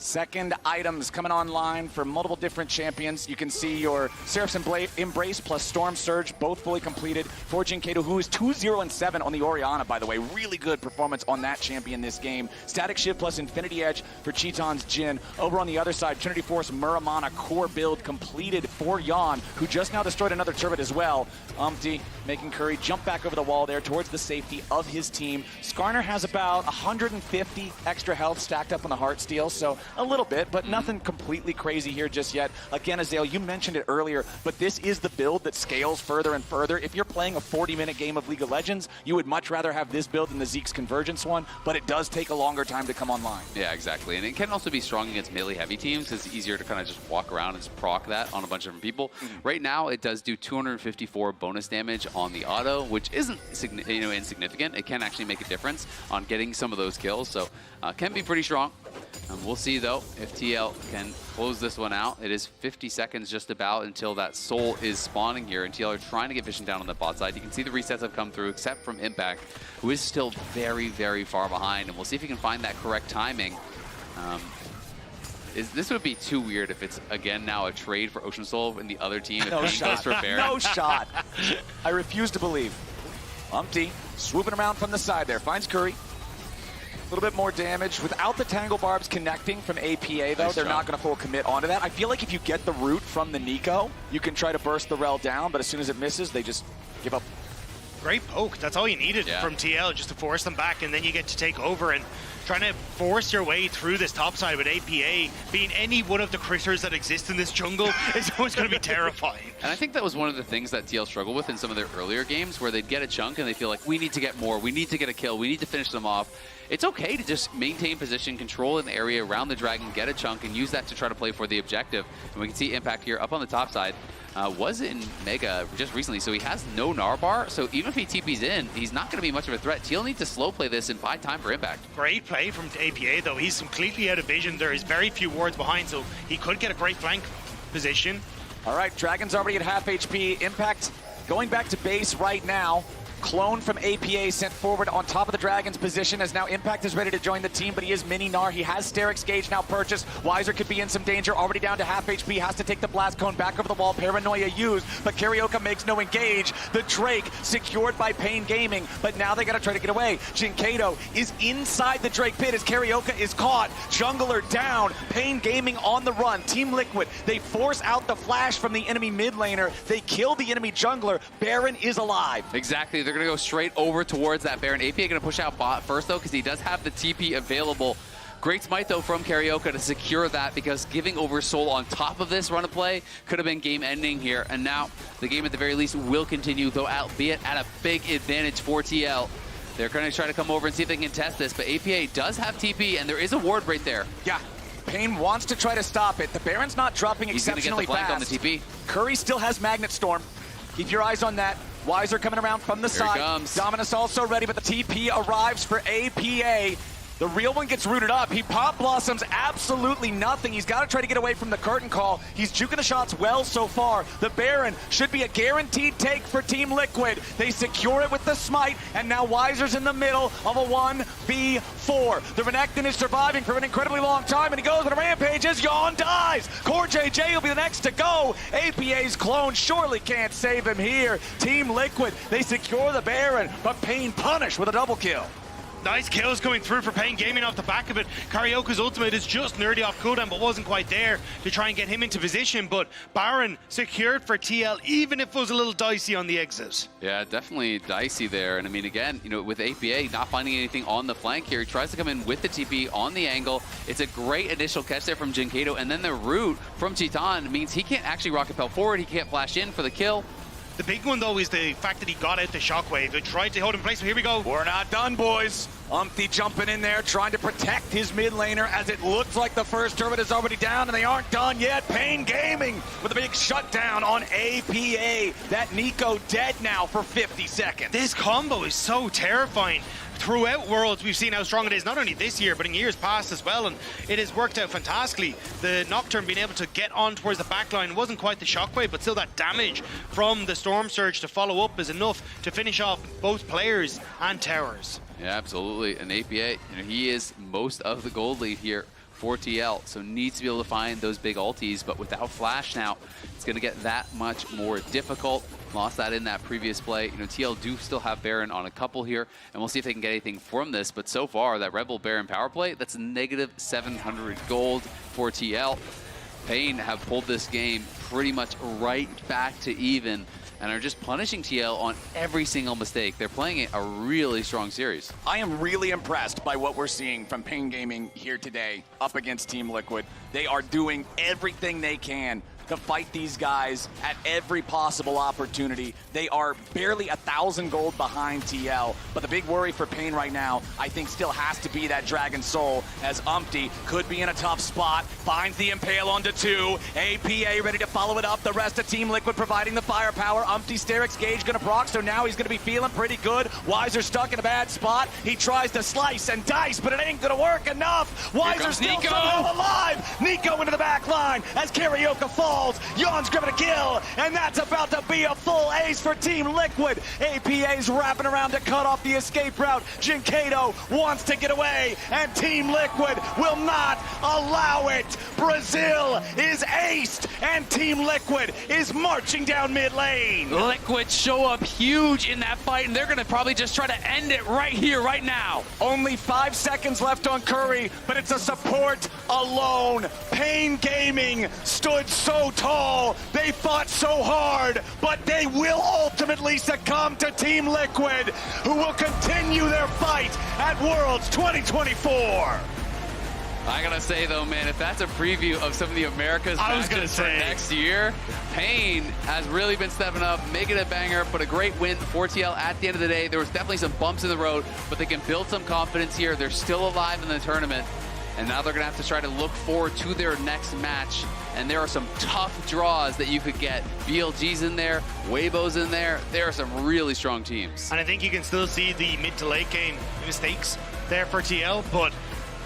Second items coming online for multiple different champions. You can see your Seraph's Embrace plus Storm Surge, both fully completed for dyNquedo, who is 2-0-7 on the Orianna, by the way. Really good performance on that champion this game. Static Shift plus Infinity Edge for Cheaton's Jhin. Over on the other side, Trinity Force Muramana core build completed for Yeon, who just now destroyed another turret as well. UmTi making Kuri jump back over the wall there towards the safety of his team. Skarner has about 150 extra health stacked up on the Heartsteel, so a little bit, but nothing completely crazy here just yet. Again, Ezreal, you mentioned it earlier, but this is the build that scales further and further. If you're playing a 40-minute game of League of Legends, you would much rather have this build than the Zeke's Convergence one, but it does take a longer time to come online. Yeah, exactly. And it can also be strong against melee-heavy teams. It's easier to kind of just walk around and just proc that on a bunch of different people. Right now, it does do 254 bonus damage on the auto, which isn't insignificant. It can actually make a difference on getting some of those kills, so can be pretty strong. We'll see, though, if TL can close this one out. It is 50 seconds just about until that soul is spawning here, and TL are trying to get vision down on the bot side. You can see the resets have come through, except from Impact, who is still very, very far behind, and we'll see if he can find that correct timing. This would be too weird if it's, again, now a trade for Ocean Soul and the other team. No shot. For Baron. No shot. I refuse to believe. UmTi swooping around from the side there. Finds Kuri. A little bit more damage. Without the Tangle Barbs connecting from APA, though, they're not going to full commit onto that. I feel like if you get the root from the Neeko, you can try to burst the Rell down, but as soon as it misses, they just give up. Great poke. That's all you needed from TL, just to force them back, and then you get to take over. And trying to force your way through this top side with APA being any one of the critters that exist in this jungle is always going to be terrifying. And I think that was one of the things that TL struggled with in some of their earlier games, where they'd get a chunk and they feel like, we need to get more, we need to get a kill, we need to finish them off. It's okay to just maintain position, control an area around the dragon, get a chunk, and use that to try to play for the objective. And we can see Impact here up on the top side. Was in Mega just recently, so he has no Gnar bar, so even if he TP's in, he's not going to be much of a threat. TL needs to slow play this and buy time for Impact. Great play from APA, though. He's completely out of vision. There is very few wards behind, so he could get a great flank position. All right, Dragon's already at half HP. Impact going back to base right now. Clone from APA sent forward on top of the Dragon's position as now Impact is ready to join the team, but he is mini Gnar. He has Steric's Gauge now purchased. Wizer could be in some danger, already down to half HP, has to take the Blast Cone back over the wall. Paranoia used, but CarioK makes no engage. The Drake secured by Pain Gaming, but now they gotta try to get away. dyNquedo is inside the Drake pit as CarioK is caught. Jungler down, Pain Gaming on the run. Team Liquid, they force out the flash from the enemy mid laner. They kill the enemy jungler. Baron is alive. Exactly, they're going to go straight over towards that Baron. APA going to push out bot first, though, because he does have the TP available. Great smite, though, from CarioK to secure that, because giving over Soul on top of this run of play could have been game-ending here. And now the game, at the very least, will continue, though albeit at a big advantage for TL. They're going to try to come over and see if they can test this, but APA does have TP, and there is a ward right there. Yeah. Pain wants to try to stop it. The Baron's not dropping exceptionally fast. He's going to get the flank on the TP. Curry still has Magnet Storm. Keep your eyes on that. Wizer coming around from the side. Dominus also ready, but the TP arrives for APA. The real one gets rooted up. He pop blossoms absolutely nothing. He's got to try to get away from the curtain call. He's juking the shots well so far. The Baron should be a guaranteed take for Team Liquid. They secure it with the smite, and now Wizer's in the middle of a 1v4. The Renekton is surviving for an incredibly long time, and he goes on a rampage as Yeon dies. CoreJJ will be the next to go. APA's clone surely can't save him here. Team Liquid, they secure the Baron, but Pain punished with a double kill. Nice kills coming through for Pain Gaming off the back of it. CarioK's ultimate is just nerdy off cooldown, but wasn't quite there to try and get him into position. But Baron secured for TL, even if it was a little dicey on the exit. Yeah, definitely dicey there. And I mean, again, you know, with APA not finding anything on the flank here, he tries to come in with the TP on the angle. It's a great initial catch there from dyNquedo, and then the root from Cheaton means he can't actually rocket pelt forward. He can't flash in for the kill. The big one, though, is the fact that he got out the shockwave. They tried to hold him in place, but here we go. We're not done, boys. UmTi jumping in there, trying to protect his mid laner as it looks like the first turret is already down, and they aren't done yet. Pain Gaming with a big shutdown on APA. That Neeko dead now for 50 seconds. This combo is so terrifying. Throughout Worlds, we've seen how strong it is, not only this year, but in years past as well, and it has worked out fantastically. The Nocturne being able to get on towards the backline wasn't quite the shockwave, but still that damage from the Storm Surge to follow up is enough to finish off both players and towers. Yeah, absolutely. And APA, you know, he is most of the gold lead here for TL, so needs to be able to find those big ultis, but without Flash now, it's going to get that much more difficult. Lost that in that previous play. You know, TL do still have Baron on a couple here, and we'll see if they can get anything from this, but so far, that Rebel Baron power play, that's negative 700 gold for TL. Pain have pulled this game pretty much right back to even, and are just punishing TL on every single mistake. They're playing a really strong series. I am really impressed by what we're seeing from Pain Gaming here today up against Team Liquid. They are doing everything they can to fight these guys at every possible opportunity. They are barely 1,000 gold behind TL, but the big worry for Pain right now, I think, still has to be that Dragon Soul, as UmTi could be in a tough spot, finds the Impale onto 2, APA ready to follow it up, the rest of Team Liquid providing the firepower. UmTi Sterix Gage gonna proc, so now he's gonna be feeling pretty good. Wizer stuck in a bad spot. He tries to slice and dice, but it ain't gonna work enough. Wizer's still somehow alive. Neeko into the back line as CarioK falls. Yeon's grabbing a kill, and that's about to be a full ace for Team Liquid. APA's wrapping around to cut off the escape route. dyNquedo wants to get away, and Team Liquid will not allow it. Brazil is aced, and Team Liquid is marching down mid lane. Liquid show up huge in that fight, and they're gonna probably just try to end it right here, right now. Only 5 seconds left on Kuri, but it's a support alone. Pain Gaming stood so tall, they fought so hard, but they will ultimately succumb to Team Liquid, who will continue their fight at Worlds 2024. I gotta say though, man, if that's a preview of some of the Americas matches for next year, Pain has really been stepping up, making it a banger, but a great win for TL at the end of the day. There was definitely some bumps in the road, but they can build some confidence here. They're still alive in the tournament, and now they're gonna have to try to look forward to their next match. And there are some tough draws that you could get. BLG's in there, Weibo's in there. There are some really strong teams. And I think you can still see the mid to late game mistakes there for TL, but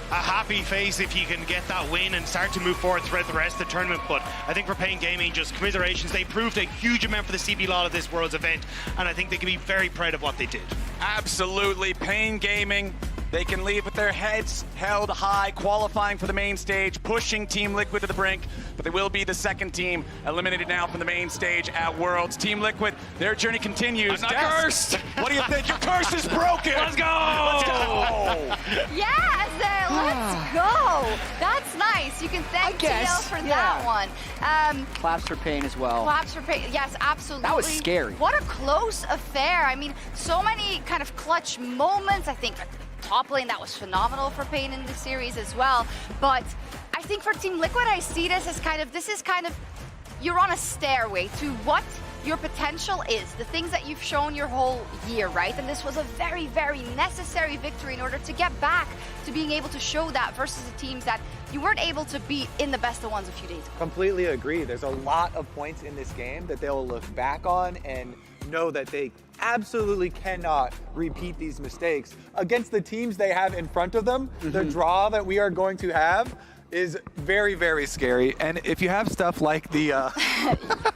a happy face if you can get that win and start to move forward throughout the rest of the tournament. But I think for Pain Gaming, just commiserations. They proved a huge amount for the CB lot of this Worlds event, and I think they can be very proud of what they did. Absolutely. Pain Gaming, they can leave with their heads held high, qualifying for the main stage, pushing Team Liquid to the brink, but they will be the second team eliminated now from the main stage at Worlds. Team Liquid, their journey continues. I'm not cursed. What do you think? Your curse is broken. Let's go. Let's go. Yes, let's go. That's nice. You can thank TL for that one. Claps for Pain as well. Claps for Pain. Yes, absolutely. That was scary. What a close affair. I mean, so many kind of clutch moments. I think top lane, that was phenomenal for Pain in the series as well. But I think for Team Liquid, I see this as you're on a stairway to what your potential is, the things that you've shown your whole year, right? And this was a very, very necessary victory in order to get back to being able to show that versus the teams that you weren't able to beat in the best of ones a few days ago. Completely agree. There's a lot of points in this game that they'll look back on and know that they absolutely cannot repeat these mistakes against the teams they have in front of them. The draw that we are going to have is very, very scary. And if you have stuff like the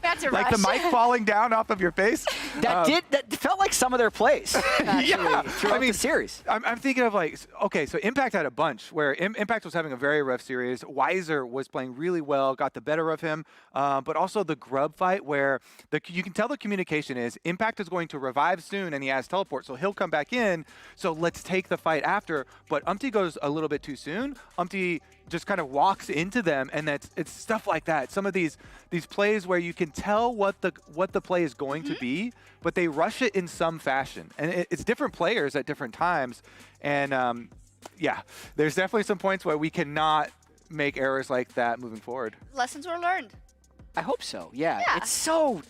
That's a like the mic falling down off of your face, That felt like some of their plays, actually, yeah, throughout the series. I'm thinking of like, okay, so Impact had a bunch where Impact was having a very rough series. Wizer was playing really well, got the better of him, but also the Grub fight where you can tell the communication is Impact is going to revive soon and he has teleport, so he'll come back in, so let's take the fight after. But UmTi goes a little bit too soon. UmTi just kind of walks into them, and it's stuff like that. Some of these plays where you can tell what the play is going to be, but they rush it in some fashion, and it's different players at different times. And yeah, there's definitely some points where we cannot make errors like that moving forward. Lessons were learned. I hope so. Yeah. It's so.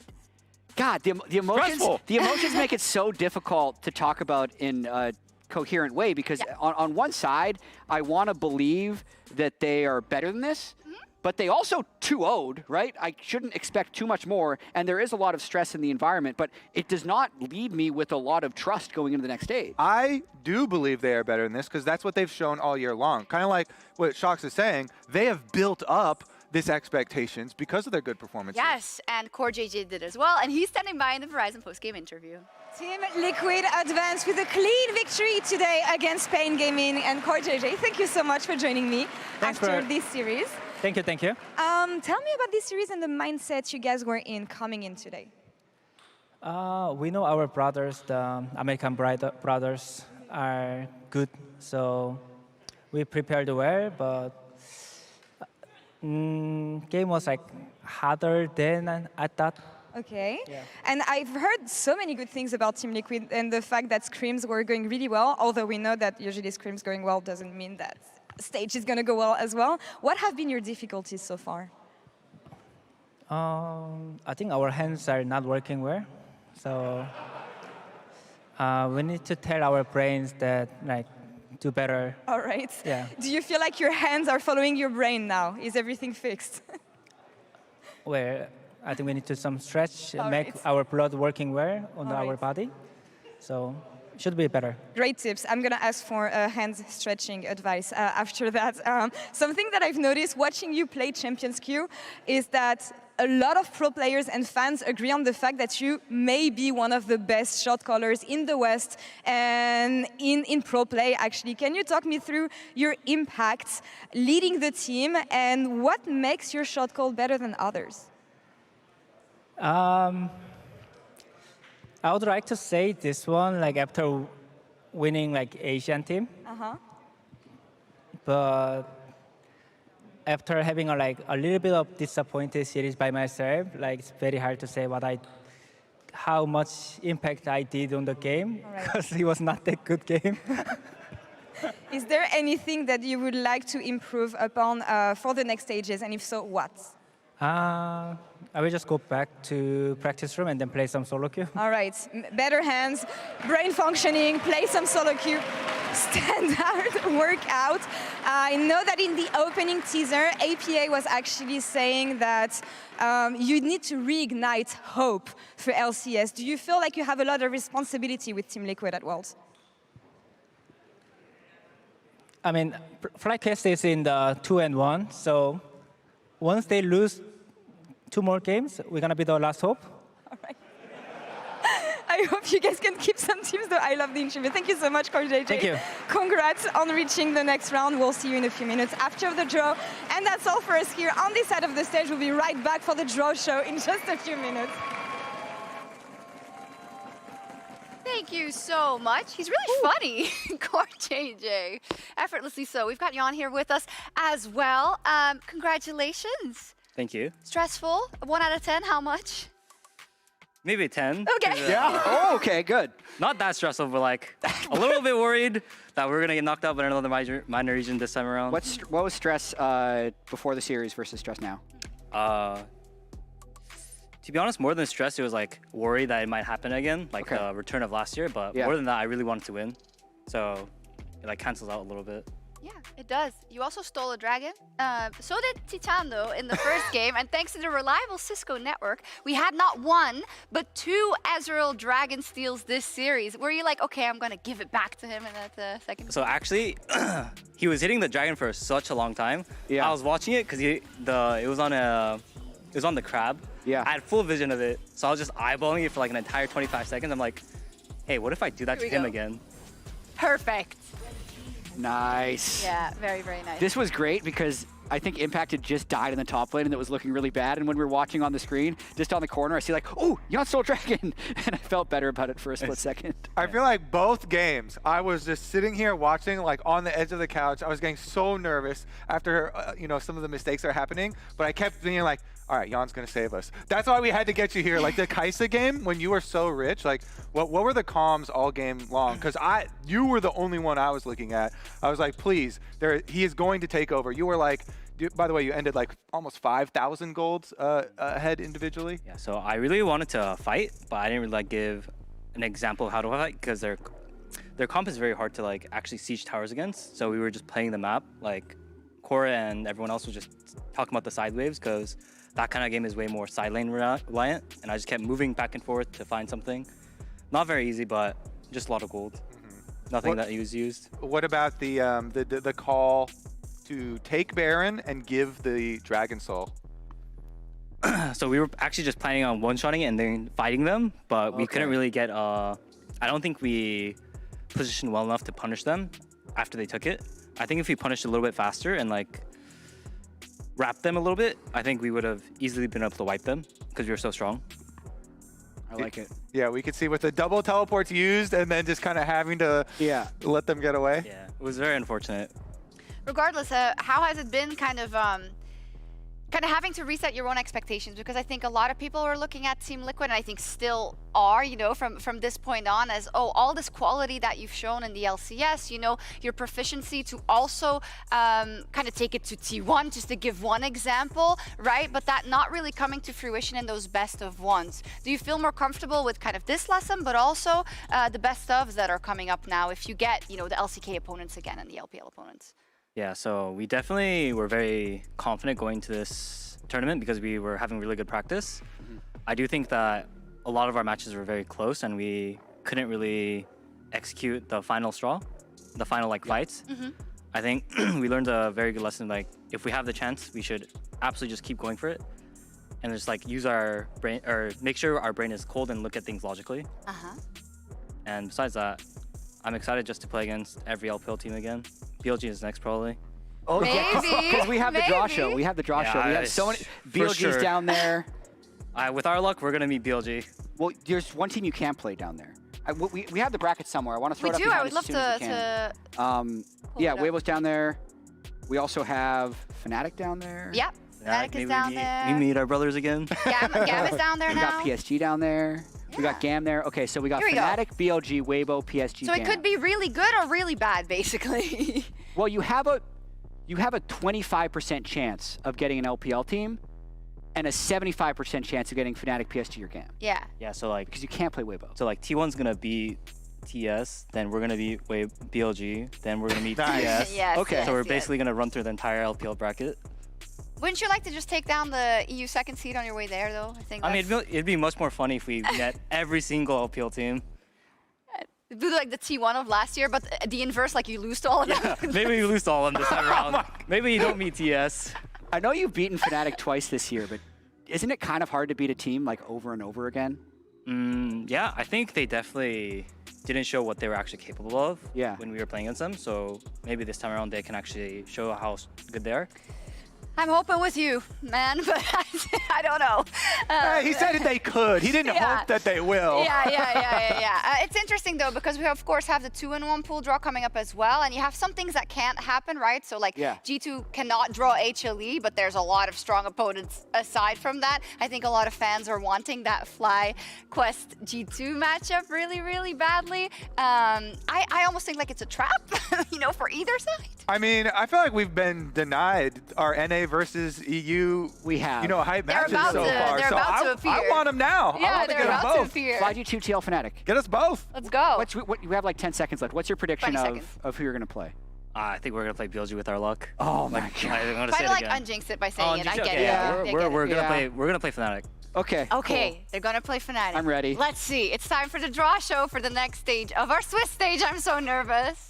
God, the emotions make it so difficult to talk about in a coherent way, because on one side, I want to believe that they are better than this, but they also 2-0'd, right? I shouldn't expect too much more, and there is a lot of stress in the environment, but it does not lead me with a lot of trust going into the next stage. I do believe they are better than this, because that's what they've shown all year long. Kind of like what Shox is saying, they have built up this expectations because of their good performances. Yes, and CoreJJ did as well, and he's standing by in the Verizon post-game interview. Team Liquid advanced with a clean victory today against Pain Gaming and CoreJJ. Thank you so much for joining me after this series. Thank you, thank you. Tell me about this series and the mindset you guys were in coming in today. We know our brothers, the American brothers, are good, so we prepared well, but game was like harder than I thought. Okay. Yeah. And I've heard so many good things about Team Liquid and the fact that scrims were going really well, although we know that usually scrims going well doesn't mean that stage is going to go well as well. What have been your difficulties so far? I think our hands are not working well, so we need to tell our brains that like do better. All right. Yeah. Do you feel like your hands are following your brain now? Is everything fixed? Well, I think we need to some stretch, All make right. our blood working well on All our right. body, so should be better. Great tips. I'm going to ask for hand stretching advice after that. Something that I've noticed watching you play Champions Queue is that a lot of pro players and fans agree on the fact that you may be one of the best shot callers in the West and in pro play, actually. Can you talk me through your impact leading the team and what makes your shot call better than others? I would like to say this one, like after winning like Asian team, but after having a little bit of disappointed series by myself, like it's very hard to say how much impact I did on the game because it was not that good game. Is there anything that you would like to improve upon for the next stages, and if so, what? I will just go back to practice room and then play some solo queue. All right, better hands, brain functioning, play some solo queue, standard workout. I know that in the opening teaser, APA was actually saying that you need to reignite hope for LCS. Do you feel like you have a lot of responsibility with Team Liquid at Worlds? I mean, FlyQuest is in the 2-1, so once they lose 2 more games, we're gonna be the last hope. All right. I hope you guys can keep some teams, though. I love the interview. Thank you so much, CoreJJ. Thank you. Congrats on reaching the next round. We'll see you in a few minutes after the draw. And that's all for us here on this side of the stage. We'll be right back for the draw show in just a few minutes. Thank you so much. He's really funny, CoreJJ. Effortlessly so. We've got Yeon here with us as well. Congratulations. Thank you. Stressful? 1 out of 10, how much? Maybe 10. Okay. Yeah. Oh, okay, good. Not that stressful, but like a little bit worried that we're gonna get knocked out by another minor region this time around. What was stress before the series versus stress now? To be honest, more than stress, it was like worry that it might happen again, like the return of last year. But more than that, I really wanted to win, so it like cancels out a little bit. Yeah, it does. You also stole a dragon. So did Titan, though, in the first game. And thanks to the reliable Cisco network, we had not 1, but 2 Ezreal dragon steals this series. Were you like, okay, I'm going to give it back to him in that second? So actually, he was hitting the dragon for such a long time. Yeah. I was watching it because it was on the crab. Yeah. I had full vision of it, so I was just eyeballing it for like an entire 25 seconds. I'm like, hey, what if I do that to him again? Perfect. Nice. Yeah, very, very nice. This was great because I think Impact had just died in the top lane and it was looking really bad. And when we were watching on the screen, just on the corner, I see like, oh, Yeon stole dragon. And I felt better about it for a split second. I feel like both games, I was just sitting here watching like on the edge of the couch. I was getting so nervous after, some of the mistakes are happening. But I kept being like, all right, Yeon's going to save us. That's why we had to get you here. Like the Kaisa game, when you were so rich, like what were the comms all game long? Because you were the only one I was looking at. I was like, please, he is going to take over. You were like, by the way, you ended like almost 5,000 golds ahead individually. Yeah, so I really wanted to fight, but I didn't really like give an example of how to fight because their comp is very hard to like actually siege towers against. So we were just playing the map. Like Cora and everyone else was just talking about the side waves because that kind of game is way more side lane reliant, and I just kept moving back and forth to find something. Not very easy, but just a lot of gold. Nothing that was used. What about the call to take Baron and give the Dragon Soul? So we were actually just planning on one-shotting it and then fighting them, but we couldn't really get. I don't think we positioned well enough to punish them after they took it. I think if we punished a little bit faster and like wrapped them a little bit, I think we would have easily been able to wipe them because we were so strong. I like it. Yeah, we could see with the double teleports used and then just kind of having to let them get away. Yeah, it was very unfortunate. Regardless, how has it been kind of having to reset your own expectations? Because I think a lot of people are looking at Team Liquid, and I think still are, you know, from this point on, as, oh, all this quality that you've shown in the LCS, you know, your proficiency to also kind of take it to T1, just to give one example, right? But that not really coming to fruition in those best of ones. Do you feel more comfortable with kind of this lesson, but also the best ofs that are coming up now if you get, you know, the LCK opponents again and the LPL opponents? Yeah, so we definitely were very confident going to this tournament because we were having really good practice. I do think that a lot of our matches were very close and we couldn't really execute the final straw, the final like fights. I think we learned a very good lesson, like if we have the chance, we should absolutely just keep going for it and just like use our brain, or make sure our brain is cold and look at things logically. And besides that, I'm excited just to play against every LPL team again. BLG is next, probably. Oh, because we have the draw show. We have the draw show. We have so many BLGs down there. With our luck, we're gonna meet BLG. Well, there's one team you can't play down there. We have the bracket somewhere. I want to throw it up. We do. I would love to. Yeah, Weibo's down there. We also have Fnatic down there. Yep. Fnatic is down there. We meet our brothers again. Gam is down there now. We got PSG down there. We got Gam there. Okay, so we got Fnatic, BLG, Weibo, PSG, So it could be really good or really bad, basically. Well, you have a 25% chance of getting an LPL team and a 75% chance of getting Fnatic, PSG, or Gam. Yeah. Yeah, so like... Because you can't play Weibo. So like T1's going to beat TS, then we're going to beat BLG, then we're going to meet TS. Yes, okay. So we're basically going to run through the entire LPL bracket. Wouldn't you like to just take down the EU second seed on your way there, though? I mean, it'd be much more funny if we met every single LPL team. It'd be like the T1 of last year, but the inverse, like you lose to all of them. Maybe you lose to all of them this time around. Maybe you don't meet TS. I know you've beaten Fnatic twice this year, but isn't it kind of hard to beat a team like over and over again? Yeah, I think they definitely didn't show what they were actually capable of when we were playing against them. So maybe this time around they can actually show how good they are. I'm hoping with you, man, but I don't know. He said that they could. He didn't hope that they will. Yeah. It's interesting, though, because we, of course, have the 2-in-1 pool draw coming up as well, and you have some things that can't happen, right? So, like, G2 cannot draw HLE, but there's a lot of strong opponents aside from that. I think a lot of fans are wanting that Fly Quest G2 matchup really, really badly. I almost think like it's a trap, you know, for either side. I mean, I feel like we've been denied our NA versus EU, hype matches so far. They're about to appear. I want them now. Yeah, I want to get them both. Fly G2, TL Fnatic. Get us both. Let's go. We have like 10 seconds left. What's your prediction of who you're going to play? I think we're going to play BLG with our luck. Oh my God. I'm going to say it like again. unjinx it by saying it. I get it. Yeah, we're going to play Fnatic. Okay. Okay, cool. They're going to play Fnatic. I'm ready. Let's see. It's time for the draw show for the next stage of our Swiss stage. I'm so nervous.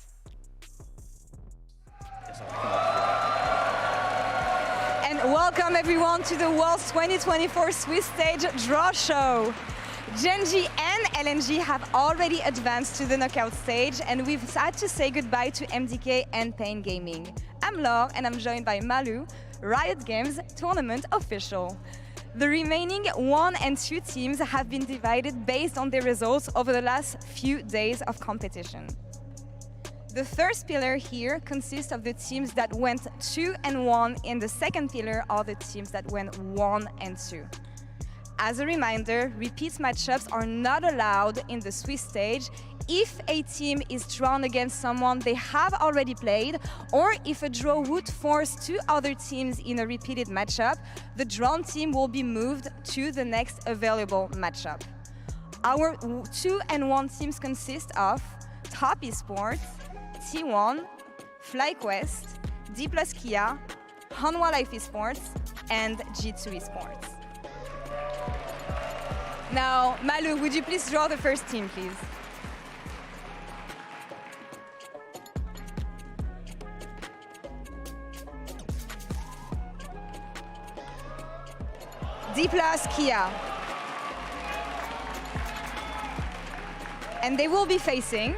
And welcome everyone to the World's 2024 Swiss Stage Draw Show. Genji and LNG have already advanced to the knockout stage, and we've had to say goodbye to MDK and Pain Gaming. I'm Laure, and I'm joined by Malu, Riot Games tournament official. The remaining 1 and 2 teams have been divided based on their results over the last few days of competition. The first pillar here consists of the teams that went 2 and 1, and the second pillar are the teams that went 1 and 2. As a reminder, repeat matchups are not allowed in the Swiss stage if a team is drawn against someone they have already played, or if a draw would force 2 other teams in a repeated matchup, the drawn team will be moved to the next available matchup. Our 2 and 1 teams consist of Top Esports, T1, FlyQuest, D+ Kia, Hanwha Life Esports, and G2 Esports. Now, Malu, would you please draw the first team, please? Z plus Kia. And they will be facing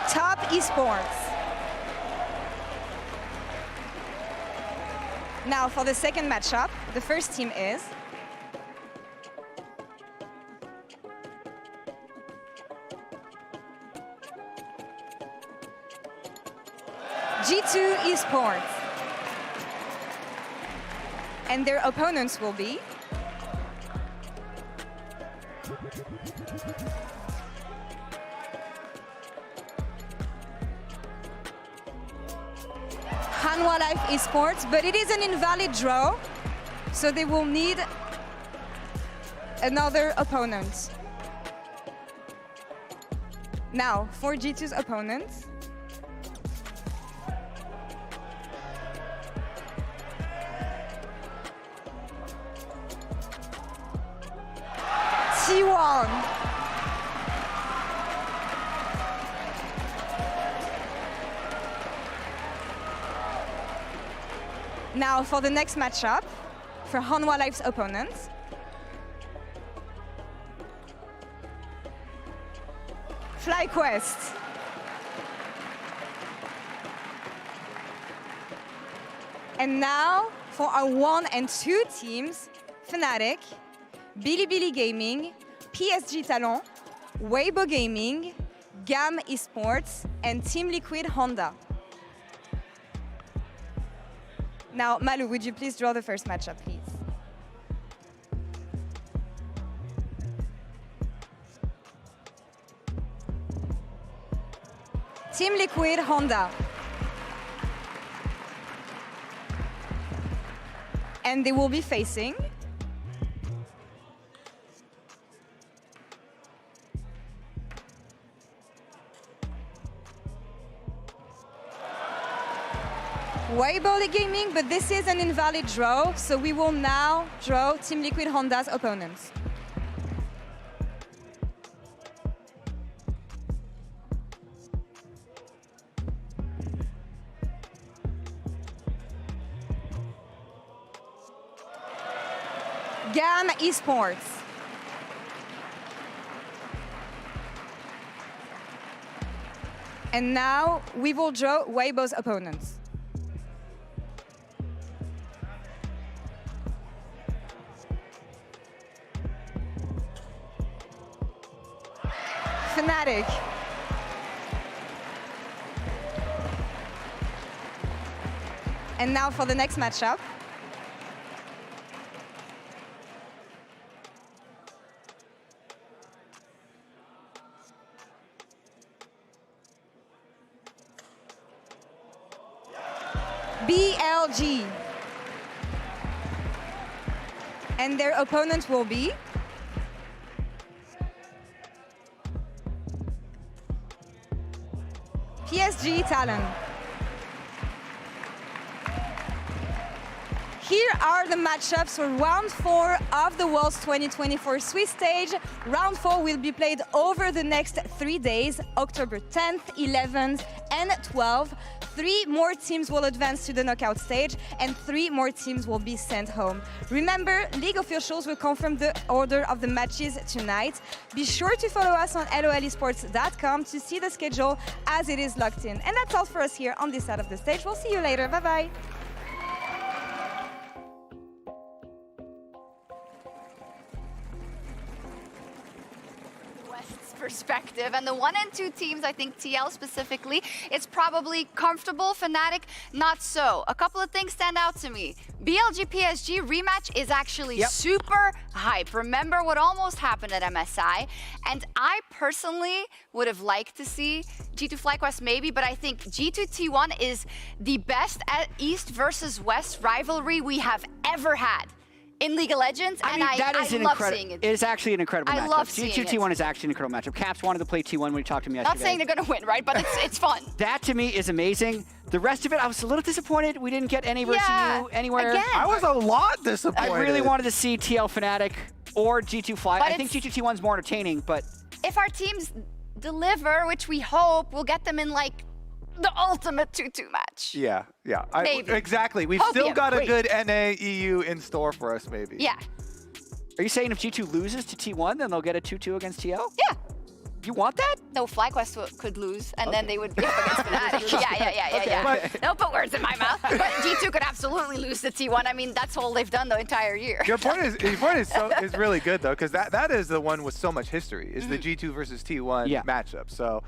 Top Esports. Now for the second matchup, the first team is G2 Esports. And their opponents will be Hanwha Life Esports, but it is an invalid draw, so they will need another opponent. Now, for G2's opponents, T1. Now for the next matchup, for Hanwha Life's opponents, FlyQuest. And now for our 1 and 2 teams, Fnatic, Bilibili Gaming, PSG Talent, Weibo Gaming, GAM Esports, and Team Liquid Honda. Now, Malu, would you please draw the first matchup, please? Team Liquid Honda. And they will be facing Weibo Gaming, but this is an invalid draw, so we will now draw Team Liquid Honda's opponents. GAM Esports. And now we will draw Weibo's opponents. Fnatic. And now for the next matchup. BLG. And their opponent will be PSG Talent. Here are the matchups for round 4 of the World's 2024 Swiss stage. Round 4 will be played over the next 3 days, October 10th, 11th, and 12th. 3 more teams will advance to the knockout stage, and 3 more teams will be sent home. Remember, League officials will confirm the order of the matches tonight. Be sure to follow us on LAAAAesports.com to see the schedule as it is locked in. And that's all for us here on this side of the stage. We'll see you later. Bye-bye. Perspective, and the 1 and 2 teams, I think TL specifically, it's probably comfortable. Fnatic, not so. A couple of things stand out to me. BLG PSG rematch is actually super hype. Remember what almost happened at MSI, and I personally would have liked to see G2 FlyQuest maybe, but I think G2 T1 is the best at East versus West rivalry we have ever had in League of Legends, and I love seeing it. It is actually an incredible matchup. I love seeing it. G2 T1 is actually an incredible matchup. Caps wanted to play T1 when we talked to him yesterday. Not saying they're going to win, right? But it's fun. That to me is amazing. The rest of it, I was a little disappointed we didn't get any versus you anywhere. Again. I was a lot disappointed. I really wanted to see TL Fnatic or G2 Fly. I think G2 T1 is more entertaining, but if our teams deliver, which we hope will get them in like the ultimate 2-2 match. Yeah. Maybe. Exactly. We've still got a good NA EU in store for us, maybe. Yeah. Are you saying if G2 loses to T1, then they'll get a 2-2 against TL? Yeah. You want that? No, FlyQuest could lose, and then they would be up against Fnatic. Yeah. Don't put words in my mouth. But G2 could absolutely lose to T1. I mean, that's all they've done the entire year. Your point is really good though, because that is the one with so much history. Is the G2 versus T1 matchup. So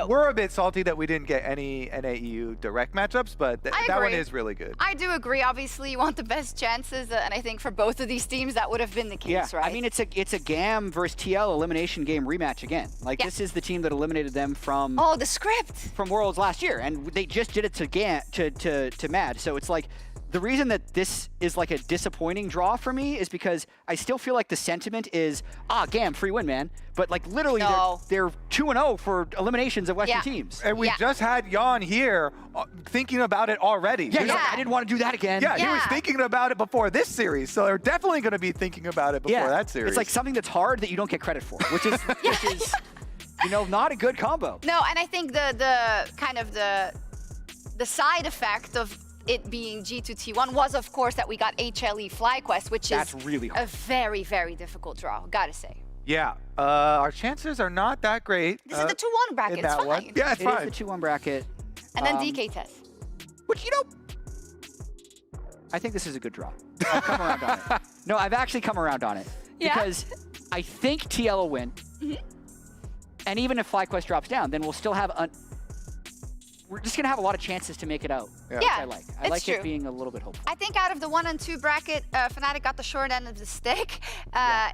we're a bit salty that we didn't get any NAEU direct matchups, but that one is really good. I do agree. Obviously, you want the best chances, and I think for both of these teams that would have been the case, right? I mean, it's a GAM versus TL elimination game rematch again. Like this is the team that eliminated them from the script from Worlds last year, and they just did it to GAM to Mad. So it's like the reason that this is like a disappointing draw for me is because I still feel like the sentiment is GAM free win, man. But like literally they're 2-0 for eliminations of Western teams. And we just had Yeon here thinking about it already. I didn't want to do that again. Yeah, he was thinking about it before this series, so they're definitely going to be thinking about it before that series. It's like something that's hard that you don't get credit for, which is you know, not a good combo. No, and I think the kind of the side effect of it being G2T1 was, of course, that we got HLE FlyQuest, which is really hard. A very, very difficult draw, gotta say. Yeah, our chances are not that great. This is the 2-1 bracket, it's fine. Yeah, it's fine. It is the 2-1 bracket. And then DK test. Which, you know, I think this is a good draw. I've come around on it. No, I've actually come around on it. Because I think TL will win. And even if FlyQuest drops down, then we'll still have we're just going to have a lot of chances to make it out. Which I like. I like it being a little bit hopeful. I think out of the 1 and 2 bracket, Fnatic got the short end of the stick.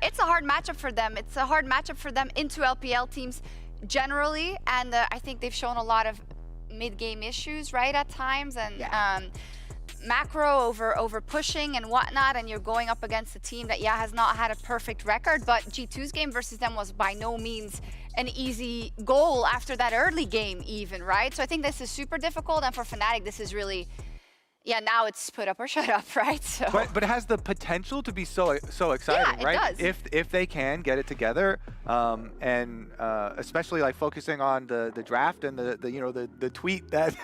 It's a hard matchup for them. It's a hard matchup for them into LPL teams generally. And I think they've shown a lot of mid-game issues, right, at times. And macro over pushing and whatnot, and you're going up against a team that has not had a perfect record, but G2's game versus them was by no means an easy goal after that early game even, right? So I think this is super difficult, and for Fnatic this is really now it's put up or shut up, right? So but it has the potential to be so exciting, right? Does. If they can get it together, and especially like focusing on the draft and the tweet that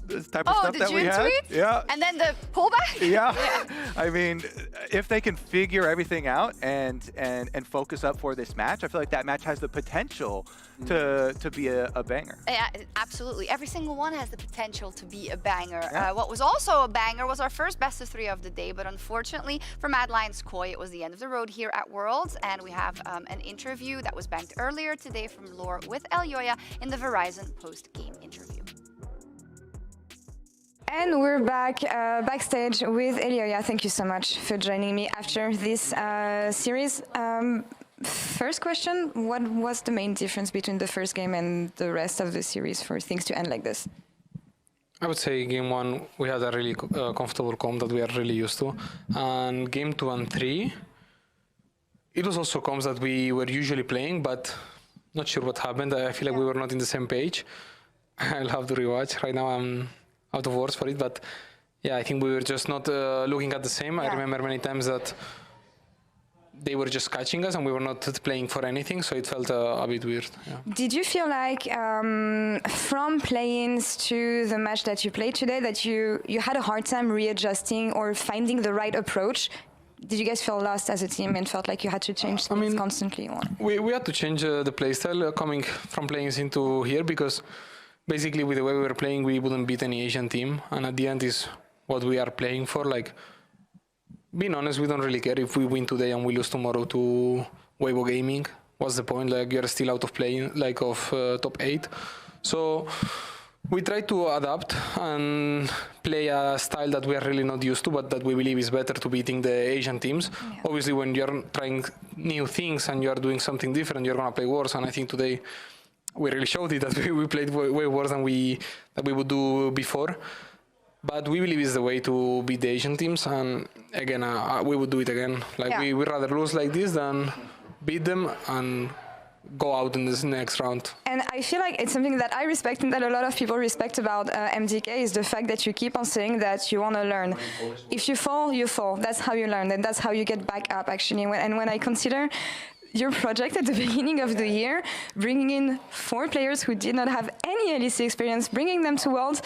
this type of stuff that we had. Tweet? Yeah. And then the pullback? Yeah. I mean, if they can figure everything out and focus up for this match, I feel like that match has the potential to be a banger. Yeah, absolutely. Every single one has the potential to be a banger. What was also a banger was our first best of 3 of the day, but unfortunately for Mad Lions Koi, it was the end of the road here at Worlds, and we have an interview that was banked earlier today from Lore with Elyoya in the Verizon post-game interview. And we're back backstage with Elyoya. Thank you so much for joining me after this series. First question, what was the main difference between the first game and the rest of the series for things to end like this? I would say game 1, we had a really comfortable comp that we are really used to. And game 2 and 3, it was also comps that we were usually playing, but not sure what happened. I feel like we were not in the same page. I'll have to rewatch. Right now I'm out of words for it, but yeah, I think we were just not looking at the same. I remember many times that they were just catching us and we were not playing for anything, so it felt a bit weird. Did you feel like from play-ins to the match that you played today that you had a hard time readjusting or finding the right approach? Did you guys feel lost as a team and felt like you had to change things constantly? We had to change the playstyle coming from play-ins into here, because basically with the way we were playing we wouldn't beat any Asian team, and at the end is what we are playing for. Like, being honest, we don't really care if we win today and we lose tomorrow to Weibo Gaming. What's the point? Like, you're still out of playing, like, of top 8. So we try to adapt and play a style that we are really not used to, but that we believe is better to beating the Asian teams. Obviously, when you're trying new things and you're doing something different, you're gonna play worse. And I think today we really showed it that we played way worse than we would do before. But we believe it's the way to beat the Asian teams, and again, we would do it again. Like, we would rather lose like this than beat them and go out in this next round. And I feel like it's something that I respect and that a lot of people respect about MDK is the fact that you keep on saying that you want to learn. If you fall, you fall. That's how you learn, and that's how you get back up, actually. And when I consider your project at the beginning of the year, bringing in 4 players who did not have any LEC experience, bringing them to Worlds.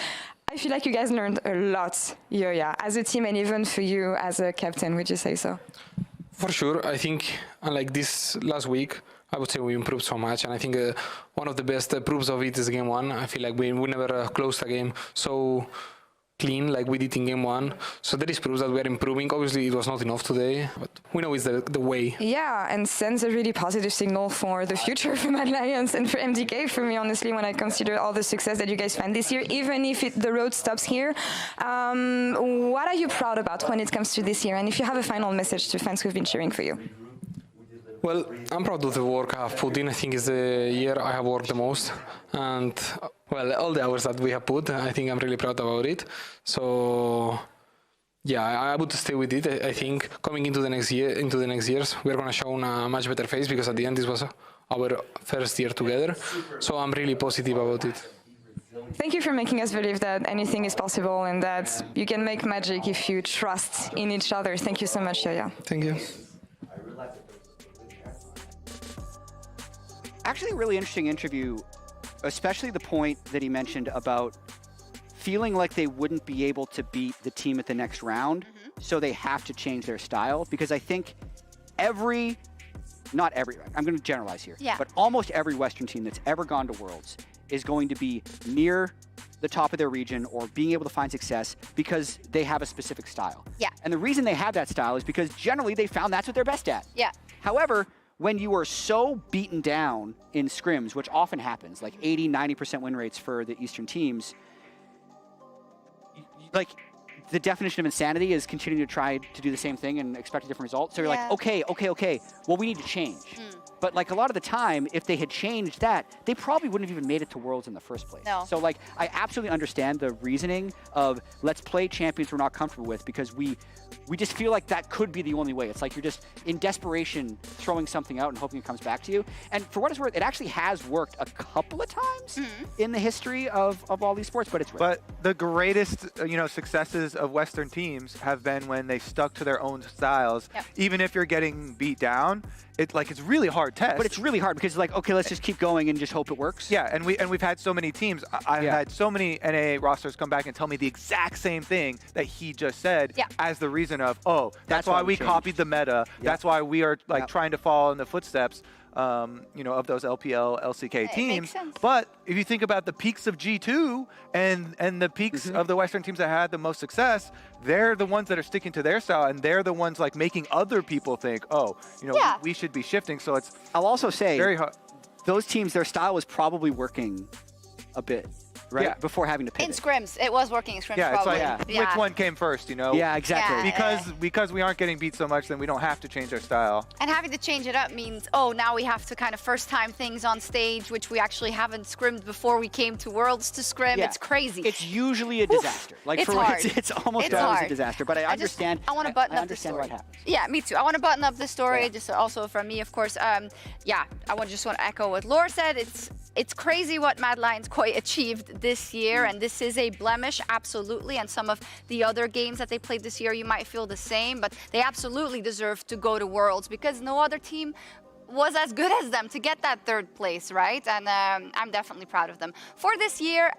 I feel like you guys learned a lot, Yoya, as a team and even for you as a captain, would you say so? For sure. I think, unlike this last week, I would say we improved so much. And I think one of the best proofs of it is game 1. I feel like we never closed a game so clean like we did in game 1. So that is proof that we are improving. Obviously, it was not enough today, but we know it's the way. Yeah, and sends a really positive signal for the future for Mad Lions and for MDK, for me, honestly, when I consider all the success that you guys found this year, even if the road stops here. What are you proud about when it comes to this year? And if you have a final message to fans who've been cheering for you? Well, I'm proud of the work I have put in. I think it's the year I have worked the most. And, well, all the hours that we have put, I think I'm really proud about it. So, yeah, I would stay with it. I think coming into the next years, we're going to show a much better face because at the end, this was our first year together. So I'm really positive about it. Thank you for making us believe that anything is possible and that you can make magic if you trust in each other. Thank you so much, Yoya. Thank you. Actually, a really interesting interview, especially the point that he mentioned about feeling like they wouldn't be able to beat the team at the next round, so they have to change their style. Because I think not every, I'm going to generalize here, but almost every Western team that's ever gone to Worlds is going to be near the top of their region or being able to find success because they have a specific style. Yeah. And the reason they have that style is because generally they found that's what they're best at. Yeah. However, when you are so beaten down in scrims, which often happens, like 80, 90% win rates for the Eastern teams, like the definition of insanity is continuing to try to do the same thing and expect a different result. So you're like, okay, well, we need to change. But like a lot of the time, if they had changed that, they probably wouldn't have even made it to Worlds in the first place. No. So like, I absolutely understand the reasoning of let's play champions we're not comfortable with because we just feel like that could be the only way. It's like you're just in desperation throwing something out and hoping it comes back to you. And for what it's worth, it actually has worked a couple of times in the history of all these sports, but it's rare. But the greatest, successes of Western teams have been when they stuck to their own styles. Yep. Even if you're getting beat down, it's really hard test. But it's really hard because like, okay, let's just keep going and just hope it works. Yeah, and we've had so many teams. I've had so many NA rosters come back and tell me the exact same thing that he just said as the reason of, oh, that's why we copied the meta. That's why we are like trying to follow in the footsteps of those LPL, LCK teams. But if you think about the peaks of G2 and the peaks of the Western teams that had the most success, they're the ones that are sticking to their style, and they're the ones like making other people think, oh, we should be shifting. So it's I'll also say very hard. Those teams, their style was probably working a bit. Right? Yeah. Before having to pivot. In scrims. It was working in scrims probably. It's like which one came first, Yeah, exactly. Because we aren't getting beat so much, then we don't have to change our style. And having to change it up means, oh, now we have to kind of first time things on stage, which we actually haven't scrimmed before we came to Worlds to scrim. It's crazy. It's usually a disaster. Like it's hard. It's almost always a disaster. But I understand. I want to button up the story. What happens. Yeah, me too. I want to button up the story. Just also from me, of course. I just want to echo what Laure said. It's crazy what Mad Lions Koi achieved this year, and this is a blemish, absolutely. And some of the other games that they played this year, you might feel the same, but they absolutely deserve to go to Worlds because no other team was as good as them to get that third place, right? And I'm definitely proud of them for this year.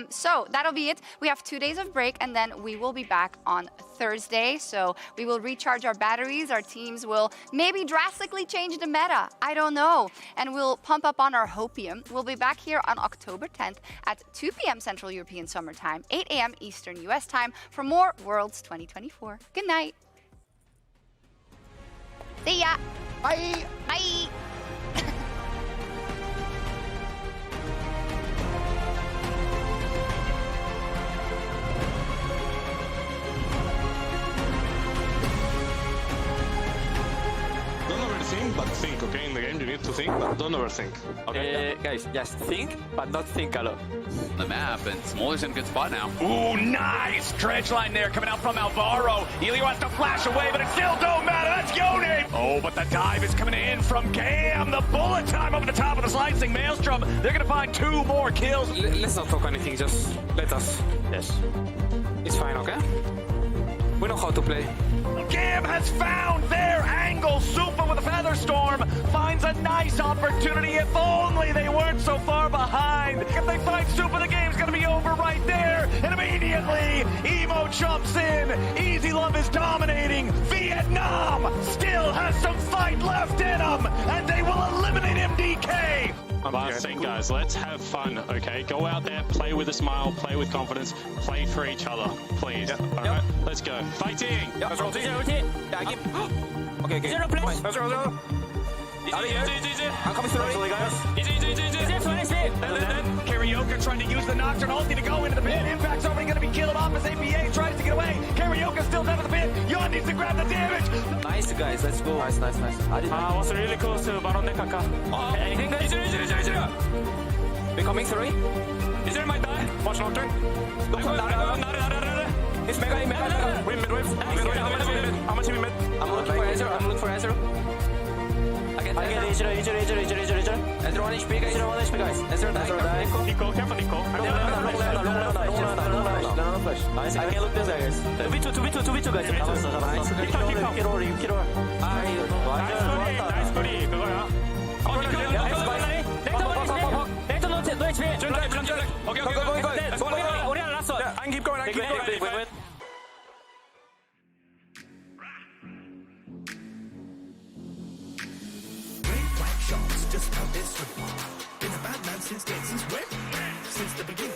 So that'll be it. We have 2 days of break, and then we will be back on Thursday. So we will recharge our batteries. Our teams will maybe drastically change the meta. I don't know. And we'll pump up on our hopium. We'll be back here on October 10th at 2 p.m. Central European Summer Time, 8 a.m. Eastern US Time for more Worlds 2024. Good night. See ya. Bye. Bye. Don't overthink, but think, okay? In the game, you need to think, but don't overthink. Okay? Guys, just think, but not think a lot. The map, and Smolder's in a good spot now. Ooh, nice! Dredge line there coming out from Alvaro. Elio has to flash away, but it still don't matter. That's Yeon. Oh, but the dive is coming in from Cam. The bullet time over the top of the slicing Maelstrom. They're going to find 2 more kills. Let's not talk anything, just let us. Yes. It's fine, okay? We know how to play. Cam has found their angle. Super with a feather storm. finds a nice opportunity. If only they weren't so far behind. If they find Super, the game's gonna be over right there. And immediately, Emo jumps in. Easy Love is dominating. Vietnam still has some fight left in them, and they will eliminate MDK. Last thing, guys, let's have fun, okay? Go out there, play with a smile, play with confidence, play for each other, please. All right, let's go. Fighting! Okay. Zero, please. Zero. Easy. I'm coming through. Easy. Then CarioK trying to use the Nocturne ulti to go into the pit. Impact's already going to be killed off as APA tries to get away. CarioK still down at the pit. Yeon needs to grab the damage. Nice, guys. Let's go. Nice. I was really close to Baron deck, Kaka. Anything, guys? Easy. We coming through. Ezreal might die. Watch Nocturne. It's mega. Win mid. How much mid? I'm looking for Ezreal. I get Ezreal. Ezreal 1 HP, guys. Ezreal die. Neeko, careful Neeko. No flash. Nice. I can look this guys. 2v2 guys. You kill. 나이스 Kuri. 그거야. 넥터 노 HP. 오케이. Orianna last one. I keep going. Wait. Just how this would been a bad man since days since when? Since the beginning.